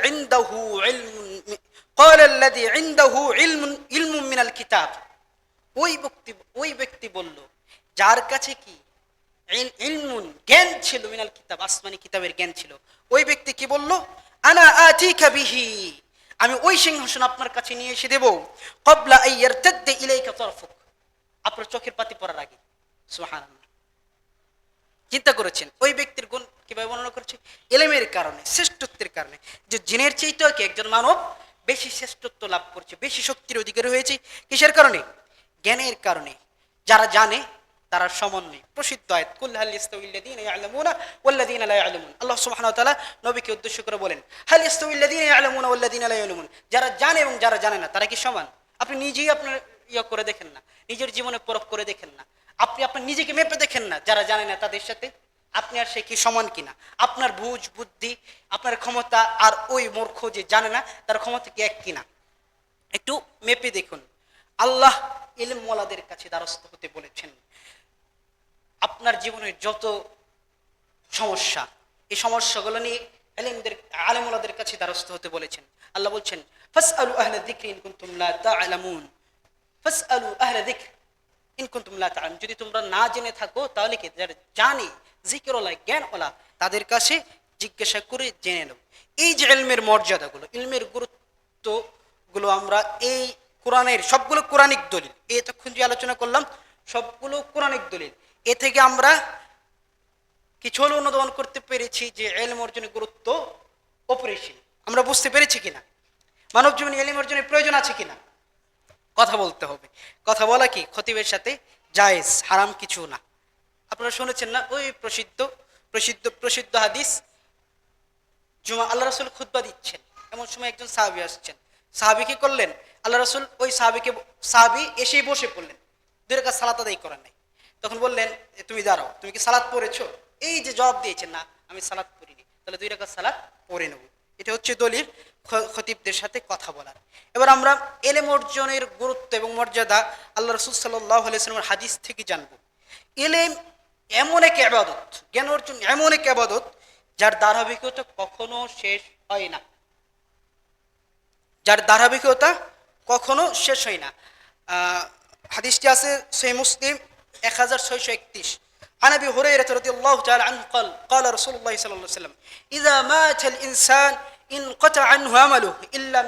عنده علم من الكتاب, ওই ব্যক্তি বলল যার কাছে কি ইলমুন জ্ঞান ছিল, মিনাল কিতাব আসমানি কিতাবের জ্ঞান ছিল, ওই ব্যক্তি কি বলল আনা আতিকা বিহি, আমি ওই সিংহাসন আপনার কাছে নিয়ে এসে দেব, ক্বাবলা আইয়ারতাদ্দা ইলাইকা তারফুক, আপনার চোখের পাতি পড়ার আগে। সুবহানাল্লাহ। চিন্তা করেছেন ওই ব্যক্তির গুণ কিভাবে বর্ণনা করছে? এলেমের কারণে, শ্রেষ্ঠত্বের কারণে, যে জিনের চাইতেও কি একজন মানব বেশি শ্রেষ্ঠত্ব লাভ করছে, বেশি শক্তির অধিকারী হয়েছে। কিসের কারণে? জ্ঞানের কারণে। যারা জানে তারা সমান নেই। প্রসিদ্ধ আয়াত, কুল হাল ইয়াস্তাউইল্লাযীনা ইয়া'লামুনা ওয়াল্লাযীনা লা ইয়া'লামুন। আল্লাহ সুবহানাহু ওয়া তাআলা নবীকে উদ্দেশ্য করে বলেন, হাল ইয়াস্তাউইল্লাযীনা ইয়া'লামুনা ওয়াল্লাযীনা লা ইয়া'লামুন। যারা জানে এবং যারা জানে না তারা কি সমান? আপনি নিজেই আপনার করে দেখেন না, নিজের জীবনে পরখ করে দেখেন না, আপনি আপনার নিজেকে মেপে দেখেন না, যারা জানে না তাদের সাথে আপনি আর সে কি সমান কিনা? আপনার বুঝ বুদ্ধি, আপনার ক্ষমতা আর ওই মূর্খ যে জানে না তার ক্ষমতা কি এক কিনা? একটু মেপে দেখুন। আল্লাহ ইলম ওয়ালাদের কাছে দ্বারস্থ হতে বলেছেন। আপনার জীবনের যত সমস্যা, এই সমস্যাগুলো নিয়ে আলেম ওয়ালাদের কাছে দ্বারস্থ হতে বলেছেন। আল্লাহ বলছেন, ফাসআলু আহলা যিকরি ইন কুনতুম লা তা'লামুন। ফাসআলু আহলা যিকর ইন কুনতুম লা তা'লামুন। যদি তোমরা না জেনে থাকো তাহলে কি, যারা জানে, জিকিরওয়ালা, জ্ঞানওয়ালা, তাদের কাছে জিজ্ঞাসা করে জেনে নাও। এই যে ইলমের মর্যাদাগুলো, ইলমের গুরুত্বগুলো আমরা এই কোরআনের সবগুলো কোরআনিক দলিল, এতক্ষণ যে আলোচনা করলাম সবগুলো কোরআনিক দলিল। এ থেকে আমরা কিছু হলেও অনুধাবন করতে পেরেছি যে ইলম অর্জনের গুরুত্ব অপরিসীম। আমরা বুঝতে পেরেছি কিনা? মানব জীবনে ইলম অর্জনের প্রয়োজন আছে কিনা? কথা বলতে হবে। কথা বলা কি খতিবের সাথে জায়েজ, হারাম কিছু না। আপনারা শুনেছেন না ওই প্রসিদ্ধ প্রসিদ্ধ প্রসিদ্ধ হাদিস, জুমা আল্লাহ রাসূল খুতবা দিচ্ছেন, এমন সময় একজন সাহাবী আসছেন। সাহাবী কি করলেন? আল্লাহ রাসূল ওই সাহাবী এসেই বসে পড়লেন, দুই রাকাত সালাত আদায় করেন নাই। তখন বললেন, তুমি দাঁড়াও, তুমি কি সালাত পড়েছো? এই যে জবাব দিয়েছেন, না আমি সালাত পড়িনি। তাহলে দুই রাকাত সালাত পড়ে নেব। এটা হচ্ছে দলিল খতিবদের সাথে কথা বলার। এবার আমরা ইলম অর্জনের গুরুত্ব এবং মর্যাদা আল্লাহ রাসূল সাল্লাল্লাহু আলাইহি ওয়াসাল্লামের হাদিস থেকে জানবো। ইলম এমন এক ইবাদত, জ্ঞান অর্জন এমন এক ইবাদত যার ধারাবাহিকতা কখনো শেষ হয় না, যার ধারাবাহিকতা কখনো শেষ হয় না। হাদিসটি আছে সহিহ মুসলিম 1631। عن ابي هريره رضي الله تعالى عنه قال قال رسول الله صلى الله عليه وسلم اذا مات الانسان انقطع عنه عمله الا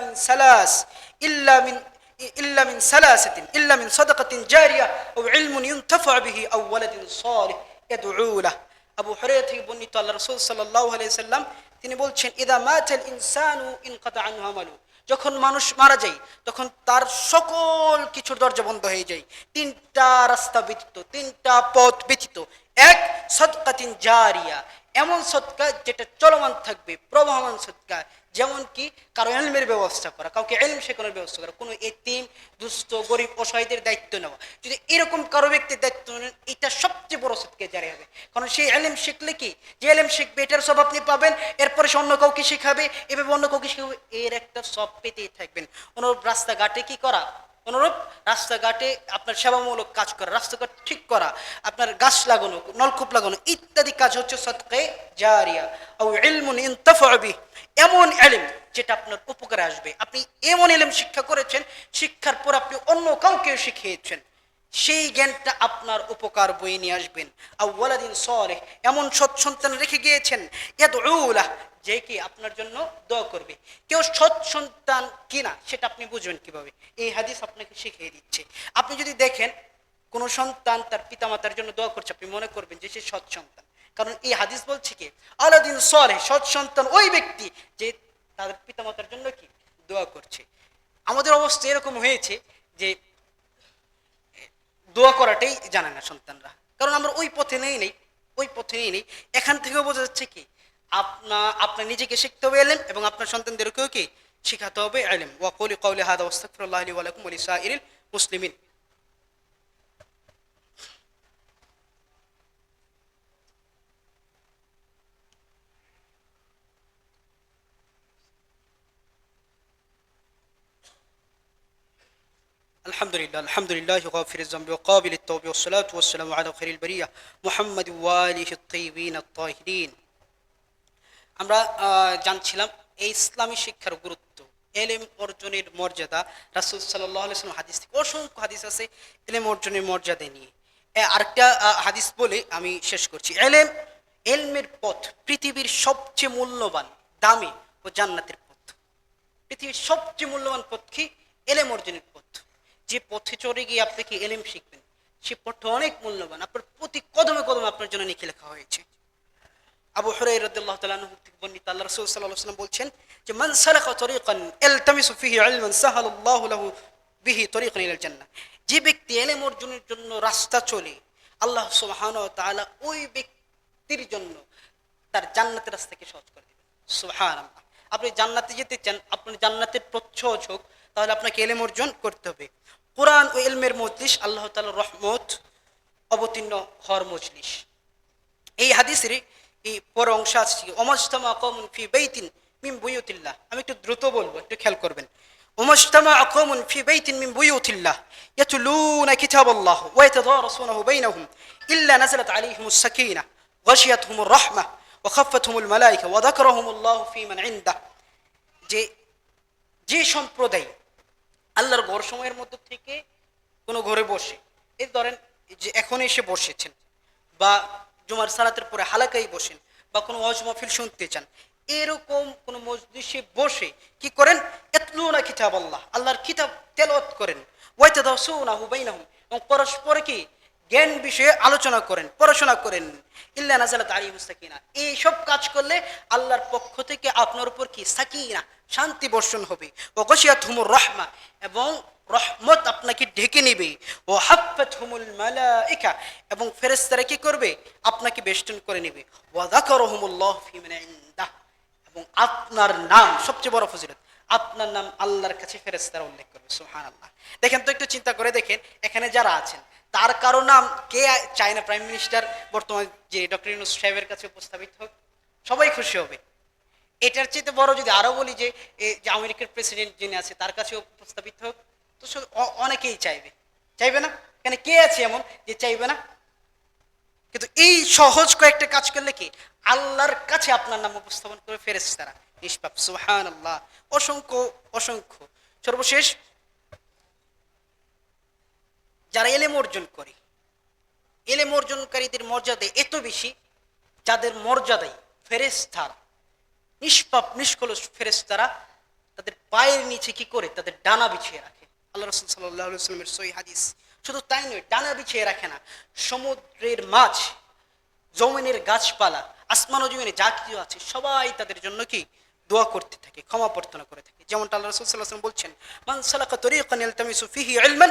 من ثلاثه الا من صدقه جاريه او علم ينتفع به او ولد صالح يدعو له। আবু হুরায়রা থেকে বর্ণিত, আল্লাহ রাসূল সাল্লাল্লাহু আলাইহি সাল্লাম তিনি বলছেন, ইদা মাতাল ইনসানু ইনকাতা আনহু আমালু। যখন মানুষ মারা যায় তখন তার সকল কিছুর দরজা বন্ধ হয়ে যায়, তিনটা রাস্তা ব্যতীত, তিনটা পথ ব্যতীত। এক, সাদকাতিন জারিয়া, এমন সদকা যেটা চলমান থাকবে, প্রবহমান সদকা। যেমন কি কারো ইলমের ব্যবস্থা করা, কাউকে ইলম শেখানোর ব্যবস্থা করা, কোনো এতিম, দুস্থ, গরিব, অসহায়দের দায়িত্ব নেওয়া। যদি এরকম কারো ব্যক্তির দায়িত্ব নেন, এটা সবচেয়ে বড় সদকা জারি হবে। কারণ সেই ইলম শিখলে কি, যে ইলম শিখবে এটার সব আপনি পাবেন, এরপরে সে অন্য কাউকে শিখাবে, এভাবে অন্য কাউকে শিখাবে, এর একটা সব পেতেই থাকবেন। অনুরূপ রাস্তাঘাটে কি করা, অনুরূপ রাস্তাঘাটে আপনার সেবামূলক কাজ করা, রাস্তাঘাট ঠিক করা, আপনার গাছ লাগানো, নলকূপ লাগানো ইত্যাদি কাজ হচ্ছে সদকা জারিয়া। আও ইলমুন ইনতাফা বিহি, এমন ইলম যেটা আপনার উপকারে আসবে। আপনি এমন ইলম শিক্ষা করেছেন, শিক্ষার পর আপনি অন্য কাউকে শিখিয়েছেন, সেই জ্ঞানটা আপনার উপকার বয়ে নিয়ে আসবেন। আও ওয়ালাদিন সালেহ, এমন সৎ সন্তান রেখে গিয়েছেন, ইয়াদউ লাহ, যে কি আপনার জন্য দোয়া করবে। কেউ সৎ সন্তান কিনা সেটা আপনি বুঝবেন কিভাবে? এই হাদিস আপনাকে শিখিয়ে দিচ্ছে। আপনি যদি দেখেন কোন সন্তান তার পিতামাতার জন্য দোয়া করছে, আপনি মনে করবেন যে সে সৎ সন্তান। কারণ এই হাদিস বলছে কি, আলাদিন সালেহ, সৎ সন্তান ওই ব্যক্তি যে তাদের পিতামাতার জন্য কি দোয়া করছে। আমাদের অবস্থা এরকম হয়েছে যে দোয়া করাটাই জানে না সন্তানরা, কারণ আমরা ওই পথে নেই। এখান থেকেও বোঝা যাচ্ছে কি, আপনার নিজেকে শিখতে হবে ইলম, এবং আপনার সন্তানদেরকেও কি শিখাতে হবে ইলম। ওয়া কুলি কওলি হাদা ওয়াস্তাগফিরুল্লাহ লি ওয়া লাকুম ওয়া লিসাইরিল মুসলিমিন। আলহামদুলিল্লাহ গাফিরিজ যামবি ওয়া কাবিলিত তাওবি ওয়াসসালাতু ওয়াসসালামু আলা খায়রিল বারিয়া মুহাম্মাদি ওয়া আলিহি আত-তাইয়িবিন আত-তাহিরিন। আমরা জানছিলাম এই ইসলামী শিক্ষার গুরুত্ব, ইলম অর্জনের মর্যাদা। রাসূল সাল্লাল্লাহু আলাইহি ওয়াসাল্লাম হাদিস থেকে অসংখ্য হাদিস আছে ইলম অর্জনের মর্যাদা নিয়ে। আরেকটা হাদিস বলে আমি শেষ করছি। ইলমের পথ পৃথিবীর সবচেয়ে মূল্যবান, দামি ও জান্নাতের পথ। পৃথিবীর সবচেয়ে মূল্যবান পথ কি? ইলম অর্জনের পথ। যে পথে চড়ে গিয়ে আপনি কি ইলম শিখবেন, সে পথটা অনেক মূল্যবান, আপনার প্রতি কদমে কদমে আপনার জন্য নেকি লেখা হয়েছে। আবু হুরায়রা রাদিয়াল্লাহু তাআলা আনহু থেকে বর্ণিত, আল্লাহ রাসূল সাল্লাল্লাহু আলাইহি ওয়াসাল্লাম বলছেন যে মান সালাকা তরিকান ইলতামিসু ফিহি ইলমান সাহালাল্লাহু লাহু বিহি তরিকান ইলাল জান্নাহ, যে ব্যক্তি ইলম অর্জনের জন্য রাস্তা চলে, আল্লাহ সুবহানাহু ওয়া তাআলা ওই ব্যক্তির জন্য তার জান্নাতের রাস্তাকে সহজ করে দিবেন। সুবহানাল্লাহ। আপনি জান্নাতে যেতে চান, আপনার জান্নাতের পথ সহজ হোক, তাহলে আপনাকে ইলম অর্জন করতে হবে। কোরআন ও ইলমের মজলিস আল্লাহ তাআলার রহমত অবতীর্ণ হওয়ার মজলিস। এই হাদিসের এই পর অংশ আছে ওমাজতামা কওমুন ফি বাইতিন মিন বুয়ুতিল্লাহ। আমি একটু দ্রুত বলবো, একটু খেয়াল করবেন। ওমাজতামা কওমুন ফি বাইতিন মিন বুয়ুতিল্লাহ ইয়াতলুনা কিতাবাল্লাহ ওয়া ইয়াতাদারাসুনাহু বাইনাহুম ইল্লা নাযালাত আলাইহিমুস সাকিনাহ গাশিয়াতহুমুর রাহমাহ ওয়া খাফফাতহুমুল মালায়েকা ওয়া যাকারাহুমুল্লাহু ফি মান ইনদাহ। যে সম্প্রদায় আল্লাহর ঘর সময়ের মধ্যে থেকে কোনো ঘরে বসে, এই ধরেন যে এখন এসে বসেছেন, বা জুমার সালাতের পরে হালাকায় বসেন, বা কোনো ওয়াজ মাহফিল শুনতে চান, এরকম কোনো মজলিসে বসে কি করেন? ইয়াতলুনা কিতাবাল্লাহ, আল্লাহর কিতাব তেলাওয়াত করেন, ওয়া ইয়াতাদারাসুনাহু বাইনাহুম, এবং পরস্পর কি জ্ঞান বিষয়ে আলোচনা করেন, পড়াশোনা করেন। ইল্লা নাযালাত আলাইহিমুস সাকিনা, এই সব কাজ করলে আল্লাহর পক্ষ থেকে আপনার উপর কি সাকিনা, শান্তি বর্ষণ হবে। ওয়া গাশিয়াতহুমুর রাহমা, এবং রহমত আপনাকে ঢেকে নেবে। ও হাফফাতহুমুল মালায়েকা, এবং ফেরেশতারা কি করবে? আপনাকে বেষ্টন করে নেবে। ওয়া যাকারাহুমুল্লাহু ফি মান ইনদাহ, এবং আপনার নাম, সবচেয়ে বড় ফজিলত, আপনার নাম আল্লাহর কাছে ফেরেশতারা উল্লেখ করবে। সুবহানাল্লাহ। দেখেন তো, একটু চিন্তা করে দেখেন, এখানে যারা আছেন তার কারো নাম কে চায় না প্রাইম মিনিস্টার বর্তমান যে ডক্টর ইউনূস সাহেবের কাছে উপস্থাপিত হোক? সবাই খুশি হবে। এটার চেয়ে বড় যদি আরো বলি যে আমেরিকার প্রেসিডেন্ট যিনি আছে তার কাছে উপস্থাপিত হোক, তো অনেকেই চাইবে, চাইবে না? কেন, কে আছে এমন যে চাইবে না? কিন্তু এই সহজ কয়েকটা কাজ করলে কি আল্লাহর কাছে আপনার নাম উপস্থাপন করে ফেরেশতারা নিষ্পাপ। সুবহানাল্লাহ। অসংখ্য অসংখ্য। সর্বশেষ, যারা ইলম অর্জন করে, ইলম অর্জনকারীদের মর্যাদা এত বেশি, যাদের মর্যাদায় ফেরেশতারা, নিষ্পাপ নিষ্কলুষ ফেরেশতারা তাদের পায়ের নিচে কি করে? তাদের ডানা বিছিয়ে রাখে। আল্লাহ রাসূল সাল্লাল্লাহু আলাইহি ওয়াসাল্লামের সহিহ হাদিস। শুধু তাই নয়, ডানা বিছিয়ে রাখে না, সমুদ্রের মাছ, জমিনের গাছপালা, আসমান ও জমিনে যা কিছু আছে সবাই তাদের জন্য কি দোয়া করতে থাকে, ক্ষমা প্রার্থনা করে থাকে। যেমনটা আল্লাহ রাসূল সাল্লাল্লাহু আলাইহি ওয়াসাল্লাম বলছেন, মান সালাকা তরিকান ইয়ালতামিসু ফিহি ইলমান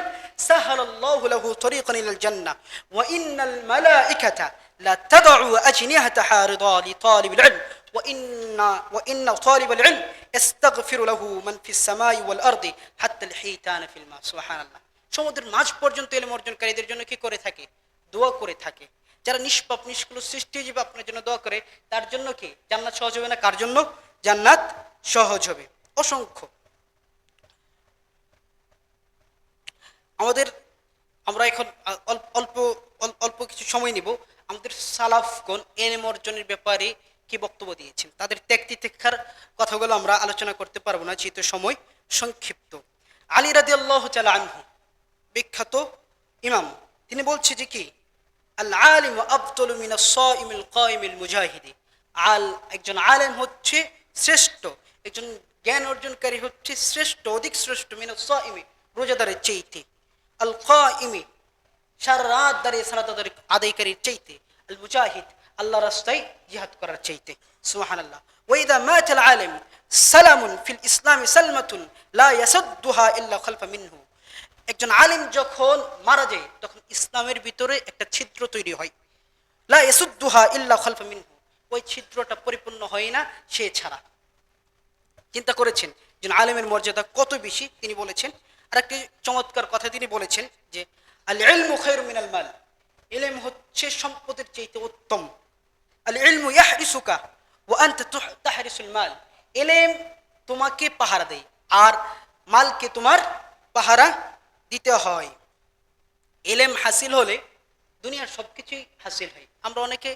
সাহালাল্লাহু লাহু তরিকান ইলাল জান্নাহ ওয়া ইন্নাল মালায়েকাতা লা তাদউ আজনিহাতাহা রিদা লিতালিবিল ইলম وإن طالب العلم يستغفر له من في السماء والأرض حتى الحيتان في الماء. سبحان الله. সমুদ্রের মাঝ পর্যন্ত ইলম অর্জনকারীদের জন্য কি করে থাকে? দোয়া করে থাকে। যারা নিষ্পাপ নিষ্কলুষ সৃষ্টিজীব আপনার জন্য দোয়া করে, তার জন্য কি জান্নাত সহজ হবে না? কার জন্য জান্নাত সহজ হবে? অসংখ্য। আমরা এখন অল্প অল্প কিছু সময় নিব। আমাদের সালাফগণ ইলম অর্জনের ব্যাপারে কি বক্তব্য দিয়েছেন, তাদের ত্যাগ তিতিক্ষার কথাগুলো আমরা আলোচনা করতে পারবো না, যেহেতু সময় সংক্ষিপ্ত। আলী রাদিয়াল্লাহু তাআলা আনহু, বিখ্যাত ইমাম, তিনি বলছে যে কি আল আলিম আফদলু মিনাস সাইমিল কাইমিল মুজাহিদি। একজন আলেম হচ্ছে শ্রেষ্ঠ, একজন জ্ঞান অর্জনকারী হচ্ছে শ্রেষ্ঠ, অধিক শ্রেষ্ঠ, মিনাস সাইমি, রোজাদারের চাইতে, আল কাইমি, সারা রাত দাঁড়িয়ে সালাত আদায়কারীর চাইতে, আল মুজাহিদ, আল্লাহ রাস্তায় জিহাদ করার চাইতে। সুবহানাল্লাহ। ওয়াইদা মাতাল আলিম সালামুন ফিল ইসলামি সালমাতুন লা ইয়াসাদ্দুহা ইল্লা খালফা মিনহু। একজন আলিম যখন মারা যায় তখন ইসলামের ভিতরে একটা ছিদ্র তৈরি হয়, লা ইয়াসাদ্দুহা ইল্লা খালফা মিনহু, ওই ছিদ্রটা পরিপূর্ণ হয় না সে ছাড়া। চিন্তা করেছেন যে আলিমের মর্যাদা কত বেশি? তিনি বলেছেন, আর একটি চমৎকার কথা তিনি বলেছেন যে আল ইলমু খায়রুম মিনাল মাল, ইলম হচ্ছে সম্পদের চাইতে উত্তম। আল ইলমু ইয়াহরিসুকা ওয়া আনতা তাহরিসুল মাল, ইলম তোমাকে পাহারা দেয় আর মালকে তোমার পাহারা দিতে হয়। ইলম হাসিল হলে দুনিয়ার সবকিছুই হাসিল হয়। আমরা অনেকে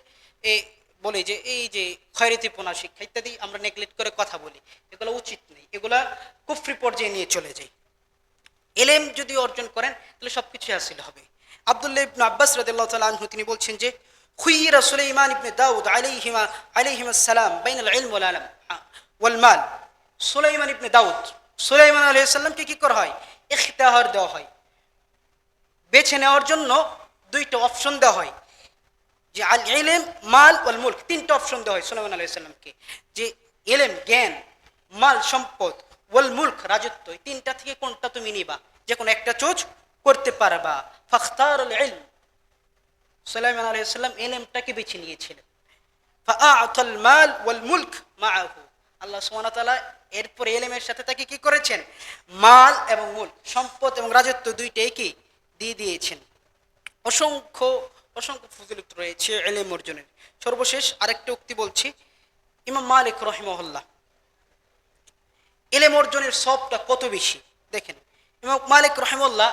বলি যে এই যে খয়রাতিপনা শিক্ষা ইত্যাদি আমরা নেগলেক্ট করে কথা বলি, এগুলো উচিত নেই, এগুলা কুফরি পর্যায়ে নিয়ে চলে যায়। ইলম যদি অর্জন করেন তাহলে সবকিছু হাসিল হবে। আব্দুল্লাহ ইবনে আব্বাস রাদিয়াল্লাহু তাআলা আনহু তিনি বলছেন যে খুইরা সুলাইমান ইবনে দাউদ আলাইহিমাস সালাম বাইনাল ইলম ওয়াল মাল। সুলাইমান ইবনে দাউদ, সুলাইমান আলাইহিস সালামকে কি করা হয়? ইখতিয়ার দেওয়া হয়, বেছে নেওয়ার জন্য দুইটা অপশন দেওয়া হয় যে আল ইলম মাল ওয়াল মুলক, তিনটা অপশন দেওয়া হয় সুলাইমান আলাইহিস সালামকে যে ইলম জ্ঞান, মাল সম্পদ, ওয়াল মুলক রাজত্ব, এই তিনটা থেকে কোনটা তুমি নিবা, যে কোনো একটা চুজ করতে পারবা। ফাখতার আল ইলম, সুলাইমান আলাইহিস সালাম ইলমটাকে বেছে নিয়েছিলেন। ফাআতাল মাল ওয়াল মুলক মাআহু, আল্লাহ সুবহানাহু ওয়া তাআলা এরপর ইলমের সাথে তাকে কি করেছেন, মাল এবং মুলক, সম্পদ এবং রাজত্ব দুইটাই কি দিয়ে দিয়েছেন। অসংখ্য অসংখ্য ফজিলত রয়েছে ইলম অর্জনের। সর্বশেষ আরেকটা উক্তি বলছি, ইমাম মালিক রাহিমাহুল্লাহ ইলম অর্জনের সবটা কত বেশি দেখেন। ইমাম মালিক রাহিমাহুল্লাহ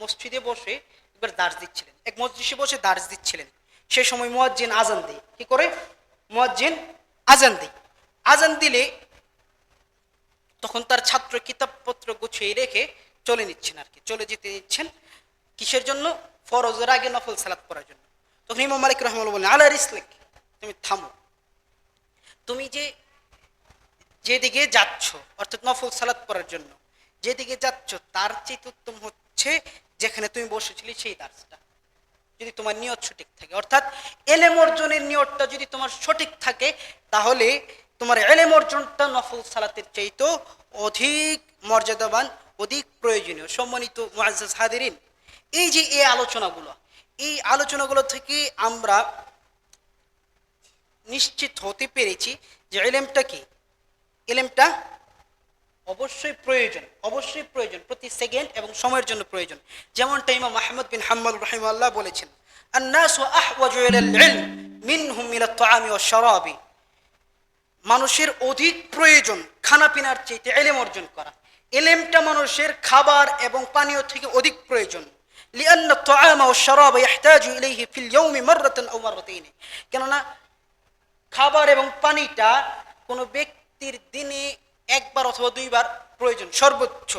মসজিদে বসে একবার দার্স দিচ্ছিলেন, এক মজলিসে বসে দার্স দিচ্ছিলেন। সেই সময় মুয়াজ্জিন আজান দেয়। কি করে? মুয়াজ্জিন আজান দেয়। আজান দিলে তখন তার ছাত্র কিতাবপত্র গুছিয়ে রেখে চলে নিচ্ছেন, আর কি চলে যেতে নিচ্ছেন। কিসের জন্য? ফরজের আগে নফল সালাত পড়ার জন্য। তখন ইমাম মালিক রাহিমাহুল্লাহ বলেন, আলা রিসলিক, তুমি থামো, তুমি যেদিকে যাচ্ছ, অর্থাৎ নফল সালাত পড়ার জন্য যেদিকে যাচ্ছ তার চেয়ে উত্তম হচ্ছে যেখানে তুমি বসেছিলে সেই দার্সটা, যদি তোমার নিয়ত সঠিক থাকে। অর্থাৎ ইলম অর্জনের নিয়তটা যদি তোমার সঠিক থাকে তাহলে তোমার ইলম অর্জনটা নফল সালাতের চাইতেও অধিক মর্যাদাবান, অধিক প্রয়োজনীয়। সম্মানিত মুআজ্জাজ হাদিরিন, এই যে এই আলোচনাগুলো থেকে আমরা নিশ্চিত হতে পেরেছি যে ইলমটা কি, ইলমটা অবশ্যই প্রয়োজন, অবশ্যই প্রয়োজন, প্রতি সেকেন্ড এবং সময়ের জন্য প্রয়োজন। যেমনটা ইমাম আহমদ বিন হাম্বল রাহিমাহুল্লাহ বলেছেন, আন-নাসু আহওয়াজু ইলাল ইলম মিনহুম ইলাত তাআমি ওয়াশ শারাবি, মানুষের অধিক প্রয়োজন খানাপিনার চাইতে ইলম অর্জন করা। ইলমটা মানুষের খাবার এবং পানীয় থেকে অধিক প্রয়োজন। লিআন্না আত-তাআমা ওয়াশ শারাবা ইয়াহতাজু ইলাইহি ফিল ইয়াওমি মাররাতান আও মাররাতাইন, কেননা খাবার এবং পানিটা কোনো ব্যক্তির দিনে একবার অথবা দুইবার প্রয়োজন সর্বোচ্চ।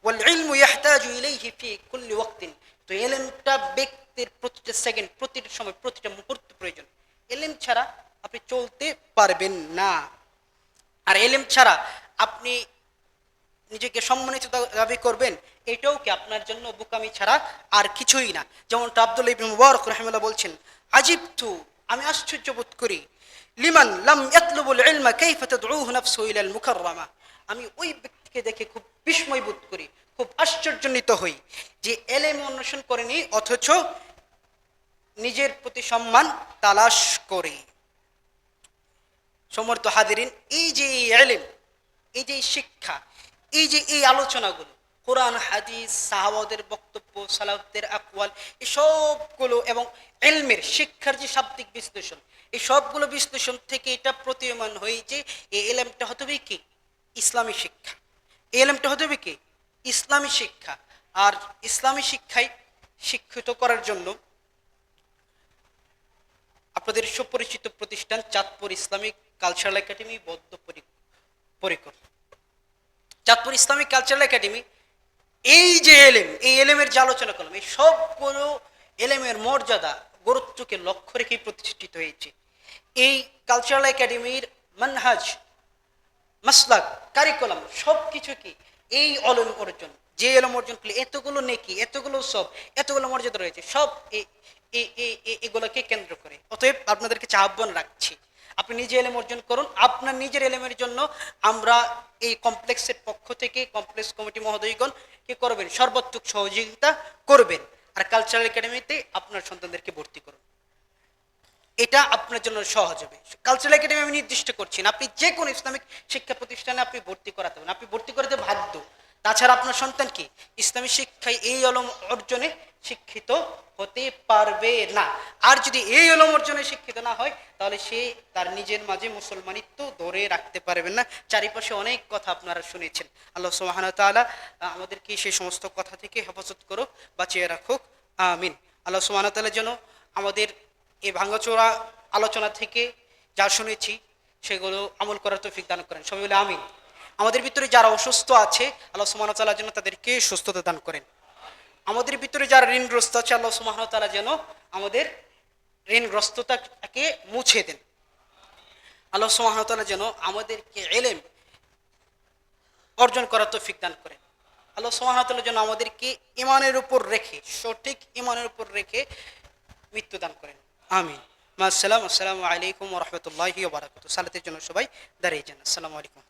ওয়াল ইলমু ইয়াহতাজু ইলাইহি ফি কুল্লি ওয়াক্তিন, তো ইলমটা ব্যক্তির প্রতিটা সেকেন্ড, প্রতিটা সময়, প্রতিটা মুহূর্ত প্রয়োজন। ইলম ছাড়া আপনি চলতে পারবেন না। আর ইলম ছাড়া আপনি নিজেকে সম্মানিত দাবি করবেন, এটাও কি আপনার জন্য বোকামি ছাড়া আর কিছুই না। যেমনটা আব্দুল্লাহ ইবনে মুবারক রাহিমাহুল্লাহ বলছেন, আজিবতু, আমি আশ্চর্য বোধ করি, লিমান লাম ইয়াতলুবুল ইলমা কাইফা তাদউহু নাফসু ইলাল মুকাররামা, আমি ওই ব্যক্তিকে দেখে খুব বিস্ময় বোধ করি, খুব আশ্চর্যান্বিত হই যে ইলম অন্বেষণ করেনি অথচ নিজের প্রতি সম্মান তালাশ করে। সম্মানিত হাদিরিন, এই যে ইলম, এই যে শিক্ষা, এই যে এই আলোচনাগুলো, কোরআন হাদিস, সাহাবাদের বক্তব্য, সালাফদের আকওয়াল, এই সবগুলো এবং ইলমের শিক্ষার যে শাব্দিক বিশ্লেষণ, এই সবগুলো বিশ্লেষণ থেকে এটা প্রতীয়মান হয় যে এই ইলমটা হতে হবে কি ইসলামী শিক্ষা। এই ইলমটা হতে হবে কি ইসলামী শিক্ষা। আর ইসলামী শিক্ষায় শিক্ষিত করার জন্য আপনাদের সুপরিচিত প্রতিষ্ঠান চাঁদপুর ইসলামিক কালচারাল একাডেমি বদ্ধপরিকর। চাঁদপুর ইসলামিক কালচারাল একাডেমি এই যে এলেম, এই এলেমের যে আলোচনা করলাম, এই সবগুলো এলেমের মর্যাদা গুরুত্বকে লক্ষ্য রেখেই প্রতিষ্ঠিত হয়েছে। এই কালচারাল একাডেমির মানহাজ, মাসলাক, কারিকুলাম সব কিছু কি এই এলম অর্জন, যে এলম অর্জন করলে এতগুলো নেকি, এতগুলো সব, এতগুলো মর্যাদা রয়েছে, সব এগুলোকে কেন্দ্র করে। অতএব আপনাদেরকে আহ্বান রাখছি, আপনি নিজে এলেম অর্জন করুন। আপনার নিজের এলেমের জন্য আমরা এই কমপ্লেক্সের পক্ষ থেকে কমপ্লেক্স কমিটি মহোদয়গণ কি করবেন, সর্বাত্মক সহযোগিতা করবেন। আর কালচারাল একাডেমিতে আপনার সন্তানদেরকে ভর্তি করুন, এটা আপনার জন্য সহজ হবে। কালচারাল একাডেমি আমি নির্দিষ্ট করছি না, আপনি যে কোনো ইসলামিক শিক্ষা প্রতিষ্ঠানে আপনি ভর্তি করাতে পারেন, আপনি ভর্তি করাতে বাধ্য। তাছাড়া আপনার সন্তান কি ইসলামী শিক্ষায় এই এলম অর্জনে শিক্ষিত হতে পারবে না। আর যদি এই এলম অর্জনে শিক্ষিত না হয় তাহলে সে তার নিজের মাঝে মুসলমানিত্ব ধরে রাখতে পারবেন না। চারিপাশে অনেক কথা আপনারা শুনেছেন। আল্লাহ সুবহানাহু ওয়া তাআলা আমাদেরকে সেই সমস্ত কথা থেকে হেফাজত করুক, বাঁচিয়ে রাখুক, আমিন। আল্লাহ সুবহানাহু ওয়া তাআলা যেন আমাদের এই ভাঙাচোরা আলোচনা থেকে যা শুনেছি সেগুলো আমল করার তৌফিক দান করেন, সবাই বলে আমিন। আমাদের ভিতরে যারা অসুস্থ আছে আল্লাহ সুবহানাহু ওয়া তাআলা যেন তাদেরকে সুস্থতা দান করেন। আমাদের ভিতরে যারা ঋণগ্রস্ত আছে আল্লাহ সুবহানাহু ওয়া তাআলা যেন আমাদের ঋণগ্রস্ততাকে মুছে দেন। আল্লাহ সুবহানাহু ওয়া তাআলা যেন আমাদেরকে ইলম অর্জন করার তৌফিক দান করেন। আল্লাহ সুবহানাহু ওয়া তাআলা যেন আমাদেরকে ঈমানের উপর রেখে, সঠিক ঈমানের উপর রেখে মৃত্যু দান করেন, আমিন। আসসালামু আলাইকুম ওয়া রাহমাতুল্লাহি ওয়া বারাকাতুহু। সালাতের জন্য সবাই দাঁড়িয়ে যান। আসসালামু আলাইকুম।